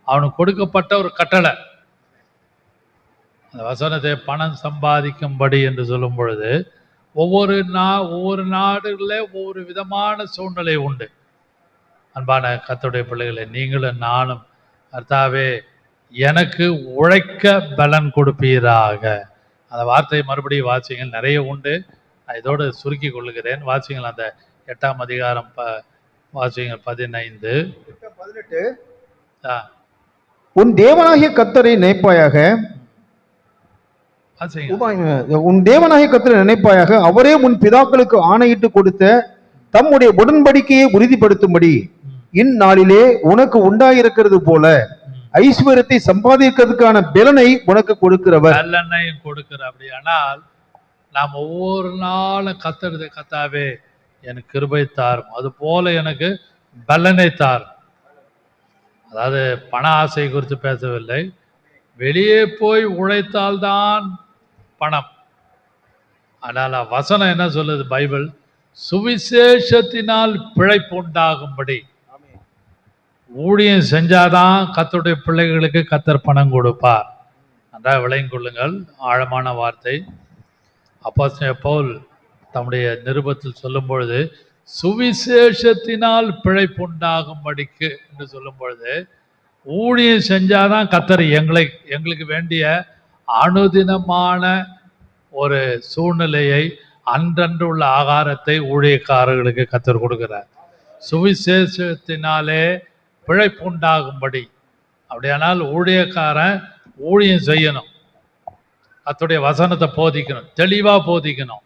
அவனுக்கு கொடுக்கப்பட்ட ஒரு கட்டளை. அந்த வசனத்தை பணம் சம்பாதிக்கும்படி என்று சொல்லும் பொழுது ஒவ்வொரு நாடுகளில் ஒவ்வொரு விதமான சூழ்நிலை உண்டு. அன்பான கர்த்தருடைய பிள்ளைகளை, நீங்களும் நானும் கர்த்தாவே எனக்கு உழைக்க பலன் கொடுப்பீராக. அந்த வார்த்தையை மறுபடியும் வாசிங்கள், நிறைய உண்டு. நான் இதோடு சுருக்கி கொள்ளுகிறேன். வாசிங்கள் அந்த 8ஆம் அதிகாரம் வாசிங்கள் 15. 18. உன் தேவனாகிய கர்த்தரை நினைப்பாயாக, உன் தேவனாகிய கர்த்தரை நினைப்பாயாக, அவரே உன் பிதாக்களுக்கு ஆணையிட்டு கொடுத்த தம்முடைய உடன்படிக்கையை உறுதிப்படுத்தும்படி இந்நாளிலே உனக்கு உண்டாயிருக்கிறது போல ஐஸ்வர்யத்தை சம்பாதிக்கிறதுக்கான பலனை உனக்கு கொடுக்கிறவர். அப்படியானால் நாம் ஒவ்வொரு நாளும் கத்துறது, கத்தாவே எனக்கு கிருபை தாரும், அது போல எனக்கு பலனை தாரும். அதாவது பண ஆசை குறித்து பேசவில்லை. வெளியே போய் உழைத்தால்தான் பணம். ஆனால் வசனம் என்ன சொல்லுது பைபிள்? சுவிசேஷத்தினால் பிழைப்பு உண்டாகும்படி ஊழியம் செஞ்சாதான் கர்த்தருடைய பிள்ளைகளுக்கு கர்த்தர் பணம் கொடுப்பார். நன்றாக விளங்கிக் கொள்ளுங்கள். ஆழமான வார்த்தை. அப்போஸ்தலன் பவுல் தம்முடைய நிருபத்தில் சொல்லும் பொழுது சுவிசேஷத்தினால் பிழைப்பு உண்டாகும்படிக்கு என்று சொல்லும் பொழுது ஊழியம் செஞ்சாதான் கர்த்தர் எங்களுக்கு வேண்டிய அனுதினமான ஒரு சூழ்நிலையை, அன்றன்று உள்ள ஆகாரத்தை ஊழியக்காரர்களுக்கு கர்த்தர் கொடுக்கிறார். சுவிசேஷத்தினாலே பிழைப்பு உண்டாகும்படி. அப்படியானால் ஊழியக்காரன் ஊழியம் செய்யணும், கர்த்தருடைய வசனத்தை போதிக்கணும், தெளிவா போதிக்கணும்.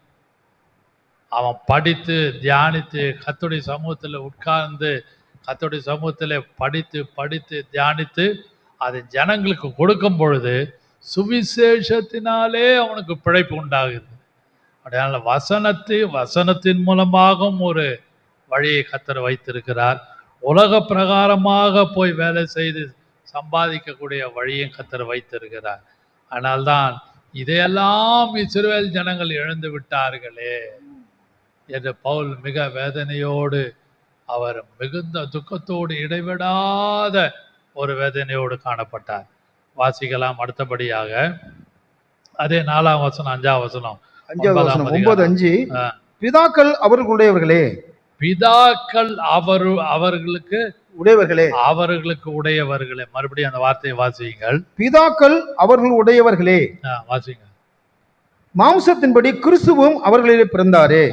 அவன் படித்து தியானித்து கர்த்தருடைய சமூகத்தில் உட்கார்ந்து கர்த்தருடைய சமூகத்தில் படித்து தியானித்து அதை ஜனங்களுக்கு கொடுக்கும் பொழுது சுவிசேஷத்தினாலே அவனுக்கு பிழைப்பு உண்டாகுது. அப்படியானால் வசனத்தின் மூலமாகவும் ஒரு வழியை கர்த்தர் வைத்திருக்கிறார். உலக பிரகாரமாக போய் வேலை செய்து சம்பாதிக்கக்கூடிய வழியும் கர்த்தர் வைத்திருக்கிறார். ஆனால்தான் இதையெல்லாம் இஸ்ரவேல் ஜனங்கள் இழந்து விட்டார்களே என்று பவுல் மிக வேதனையோடு, அவர் மிகுந்த துக்கத்தோடு, இடைவிடாத ஒரு வேதனையோடு காணப்பட்டார். வாசிக்கலாம் அடுத்தபடியாக அதே 4ஆம் வசனம் 5ஆம் வசனம் 9:5. பிதாக்கள் அவர்களுடையவர்களே, பிதாக்கள் அவர்களுக்கு உடையவர்களே, அவர்களுக்கு உடையவர்களே. மறுபடியும் அந்த வார்த்தையை வாசியுங்கள். பிதாக்கள் அவர்கள் உடையவர்களே, வாசிங்க. மாம்சத்தின்படி கிறிஸ்துவும் அவர்களிலே பிறந்தாரே,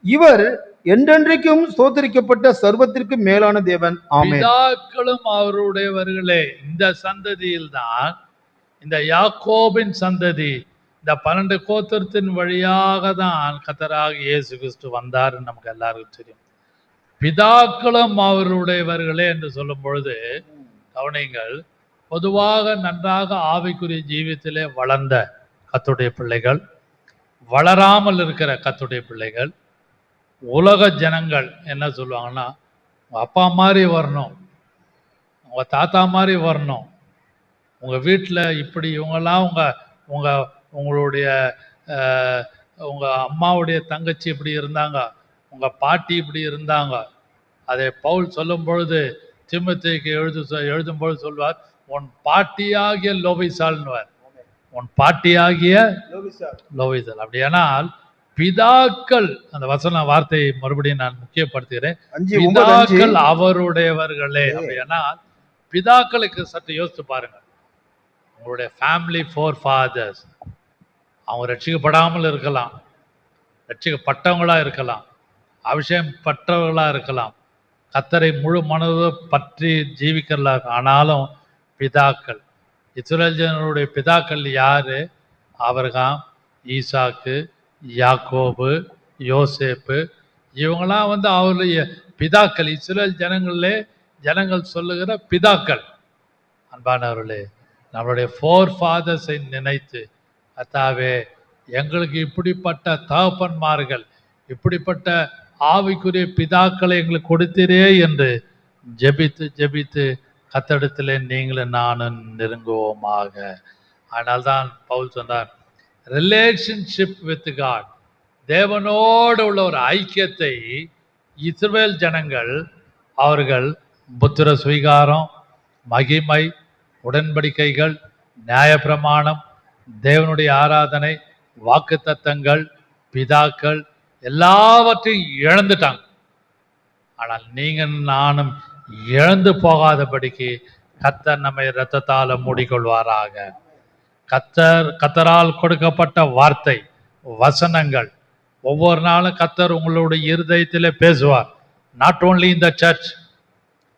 இவர் என்றென்றைக்கும் ஸ்தோத்திரிக்கப்பட்ட சர்வத்திற்கு மேலான தேவன். ஆமென். பிதாக்களும் அவருடையவர்களே. இந்த சந்ததியில் தான், இந்த யாக்கோபின் சந்ததி, இந்த 12 கோத்திரத்தின் வழியாக தான் கர்த்தராகிய இயேசு கிறிஸ்து வந்தார். நமக்கு எல்லாருக்கும் தெரியும். பிதாக்களும் அவருடையவர்களே என்று சொல்லும் பொழுது கவனிங்கள், பொதுவாக நன்றாக ஆவிக்குரிய ஜீவியத்திலே வளர்ந்த கர்த்தருடைய பிள்ளைகள், வளராமல் இருக்கிற கர்த்தருடைய பிள்ளைகள், உலக ஜனங்கள் என்ன சொல்லுவாங்கன்னா, உங்க அப்பா மாதிரி வரணும், உங்க தாத்தா மாதிரி வரணும், உங்க வீட்டில் இப்படி இவங்கெல்லாம் உங்களுடைய உங்க அம்மாவுடைய தங்கச்சி இப்படி இருந்தாங்க, உங்க பாட்டி இப்படி இருந்தாங்க. அதை பவுல் சொல்லும் பொழுது தீமோத்தேயுக்கு எழுதும் பொழுது சொல்வார், உன் பாட்டியாகிய லோபிசால்னுவார். உன் பாட்டியாகிய லோபிசால். அப்படியானால் பிதாக்கள், அந்த வசன வார்த்தையை மறுபடியும் நான் முக்கியப்படுத்துகிறேன், பிதாக்கள் அவருடையவர்களே. அப்படியானால் பிதாக்களுக்கு சற்று யோசித்து பாருங்க. உங்களுடைய ஃபேமிலி 4 fathers, அவங்க ரட்சிக்கப்படாமல் இருக்கலாம், ரட்சிக்கப்பட்டவங்களா இருக்கலாம், அபிஷேகம் பற்றவர்களா இருக்கலாம், கர்த்தரை முழு மனது பற்றி ஜீவிக்கிறா. ஆனாலும் பிதாக்கள், இஸ்ரவேல் ஜனங்களுடைய பிதாக்கள் யாரு? ஆபிரகாம், ஈசாக்கு, யாக்கோபு, யோசேப்பு, இவங்களாம் அவருடைய பிதாக்கள். இஸ்ரவேல் ஜனங்கள் சொல்லுகிற பிதாக்கள். அன்பானவர்களே, நம்மளுடைய 4 fathers-ஐ நினைத்து, கர்த்தாவே எங்களுக்கு இப்படிப்பட்ட தகப்பன்மார்கள், இப்படிப்பட்ட ஆவிக்குரிய பிதாக்களை எங்களுக்கு கொடுத்தீரே என்று ஜெபித்து கத்தரிடத்திலே நீங்களும் நானும் நெருங்குவோமாக. அதனால்தான் பவுல் சொன்னார், ரிலேஷன்ஷிப் வித் காட், தேவனோடு உள்ள ஒரு ஐக்கியத்தை இஸ்ரவேல் ஜனங்கள் அவர்கள் புத்திர சுவீகாரம், மகிமை, உடன்படிக்கைகள், நியாயப்பிரமாணம், தேவனுடைய ஆராதனை, வாக்குத்தத்தங்கள், பிதாக்கள் எல்லாவற்றையும் இழந்துட்டாங்க. ஆனால் நீங்க நானும் இழந்து போகாதபடிக்கு கர்த்தர் நம்மை இரத்தத்தால மூடிக்கொள்வாராக. கர்த்தரால் கொடுக்கப்பட்ட வார்த்தை, வசனங்கள் ஒவ்வொரு நாளும் கர்த்தர் உங்களுடைய இருதயத்திலே பேசுவார். நாட் ஓன்லி இந்த சர்ச்,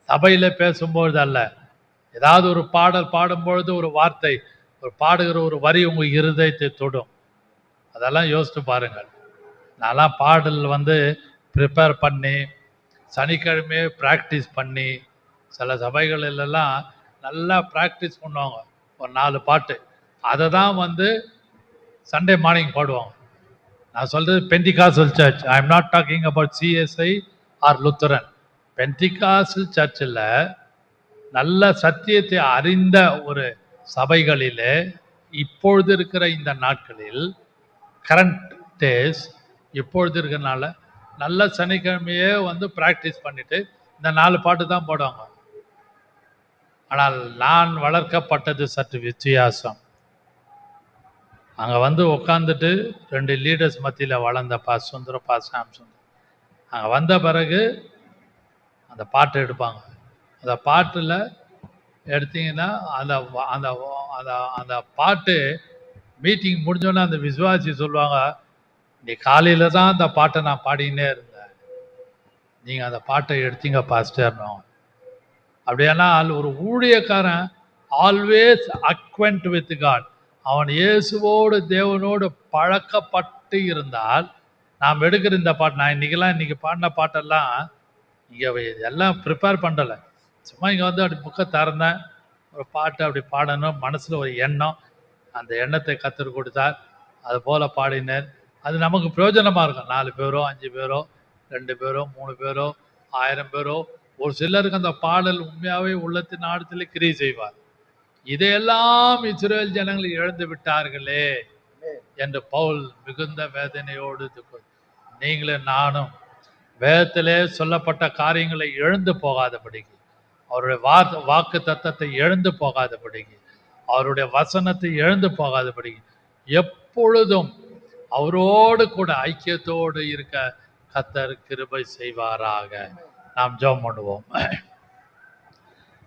சபையில பேசும்பொழுது அல்ல, ஏதாவது ஒரு பாடல் பாடும்பொழுது ஒரு வார்த்தை, ஒரு பாடுகிற ஒரு வரி உங்க இருதயத்தை தொடும். அதெல்லாம் யோசித்து பாருங்கள். நான்லாம் பாடல் ப்ரிப்பேர் பண்ணி சனிக்கிழமையே ப்ராக்டிஸ் பண்ணி, சில சபைகளெல்லாம் நல்லா ப்ராக்டிஸ் பண்ணுவாங்க, ஒரு 4 பாட்டு, அதை தான் சண்டே மார்னிங் பாடுவாங்க. நான் சொல்றது Pentecostal church, I am not talking about CSI or Lutheran. பெண்டிகாஸ்டல் சர்ச்சில் நல்ல சத்தியத்தை அறிந்த ஒரு சபைகளிலே இப்பொழுது இருக்கிற இந்த நாட்களில், கரண்ட் டேஸ் இப்பொழுது இருக்கிறனால நல்ல சனிக்கிழமையே ப்ராக்டிஸ் பண்ணிட்டு இந்த 4 பாட்டு தான் போடுவாங்க. ஆனால் நான் வளர்க்கப்பட்டது சற்று வித்தியாசம். அங்கே உட்காந்துட்டு 2 லீடர்ஸ் மத்தியில் வளர்ந்தப்பா சுந்தரப்பா சாம் சுந்தர், அங்கே வந்த பிறகு அந்த பாட்டு எடுப்பாங்க. அந்த பாட்டில் எடுத்தீங்கன்னா அந்த அந்த அந்த அந்த பாட்டு மீட்டிங் முடிஞ்சோன்னே அந்த விசுவாசி சொல்லுவாங்க, நீ காலையில் தான் அந்த பாட்டை நான் பாடினே இருந்தேன், நீங்கள் அந்த பாட்டை எடுத்தீங்க பாஸ்டர்னோ. அப்படியானால் ஒரு ஊழியக்காரன் ஆல்வேஸ் அக்வெண்ட் வித் காட், அவன் இயேசுவோடு தேவனோடு பழக்கப்பட்டு இருந்தால், நாம் எடுக்கிற இந்த பாட்டு, நான் இன்னைக்கு பாடின பாட்டெல்லாம் இங்கே எல்லாம் ப்ரிப்பேர் பண்ணலை, சும்மா இங்கே அப்படி புக்கை திறந்தேன், ஒரு பாட்டு அப்படி பாடணும், மனசில் ஒரு எண்ணம், அந்த எண்ணத்தை கற்றுக் கொடுத்தார், அது போல் பாடினேன். அது நமக்கு பிரயோஜனமாக இருக்கும். 4 பேரோ 5 பேரோ 2 பேரோ 3 பேரோ 1000 பேரோ, ஒரு சிலருக்கு அந்த பாடல் உண்மையாகவே உள்ளத்தின் ஆழத்தில் கிரியை செய்வார். இதையெல்லாம் இஸ்ரவேல் ஜனங்கள் இழந்து விட்டார்களே என்று பவுல் மிகுந்த வேதனையோடு, நீங்களும் நானும் வேதத்திலே சொல்லப்பட்ட காரியங்களை இழந்து போகாதபடிக்கு, அவருடைய வாக்கு தத்தத்தை இழந்து போகாதபடிக்கு, அவருடைய வசனத்தை இழந்து போகாதபடிக்கு, எப்பொழுதும் அவரோடு கூட ஐக்கியத்தோடு இருக்க கர்த்தர் கிருபை செய்வாராக. நாம் ஜெபம் பண்ணுவோம்.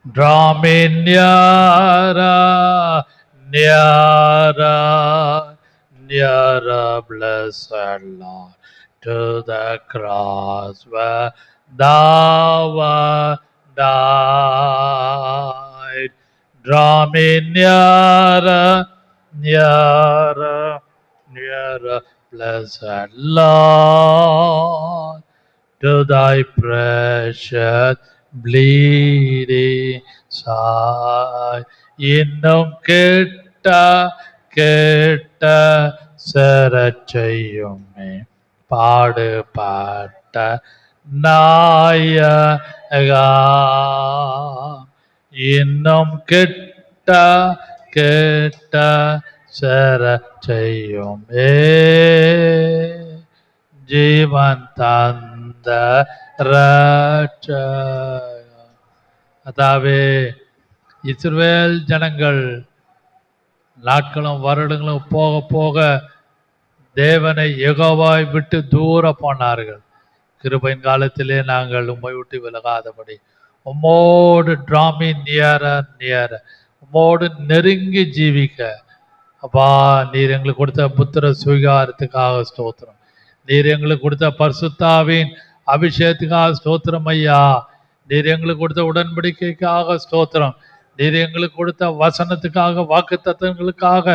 Draw me nearer, nearer, nearer, blessed Lord, to the cross where thou wert died. Draw me nearer, nearer, nearer, blessed Lord, to thy precious bleeding side. இன்னும் கிட்ட கிட்ட சேரச் செய்யுமே பாடுபட்ட நாயகா. இன்னும் கிட்ட கிட்ட சேரச் செய்யுமே ஜீவன் தந்த ரட்சகா. அதாவே இஸ்ரவேல் ஜனங்கள் நாட்களும் வருடங்களும் போக போக தேவனை யெகோவாவை விட்டு தூர போனார்கள். கிருபையின் காலத்திலே நாங்கள் உம்மை விட்டு விலகாதபடி உம்மோடு டிராமி நியர நியர உம்மோடு நெருங்கி ஜீவிக்க அப்பா, நீர் எங்களுக்கு கொடுத்த புத்திர சுவீகாரத்துக்காக ஸ்தோத்திரம். நீர் எங்களுக்கு கொடுத்த பரிசுத்தாவின் அபிஷேகத்துக்காக ஸ்தோத்திரம் ஐயா. நீர் எங்களுக்கு கொடுத்த உடன்படிக்கைக்காக ஸ்தோத்திரம். நீர் எங்களுக்கு கொடுத்த வசனத்துக்காக, வாக்கு தத்தங்களுக்காக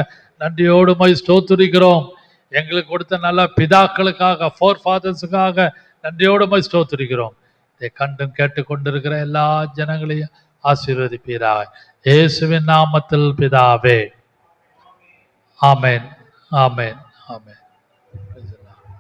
நன்றியோடு ஸ்தோத்திரிக்கிறோம். எங்களுக்கு கொடுத்த நல்ல பிதாக்களுக்காக, ஃபோர் ஃபாதர்ஸுக்காக நன்றியோடு ஸ்தோத்திரிக்கிறோம். இதை கண்டும் கேட்டுக்கொண்டிருக்கிற எல்லா ஜனங்களையும் ஆசீர்வதிப்பீராக இயேசுவின் நாமத்தில் பிதாவே. ஆமென், ஆமென், ஆமென்.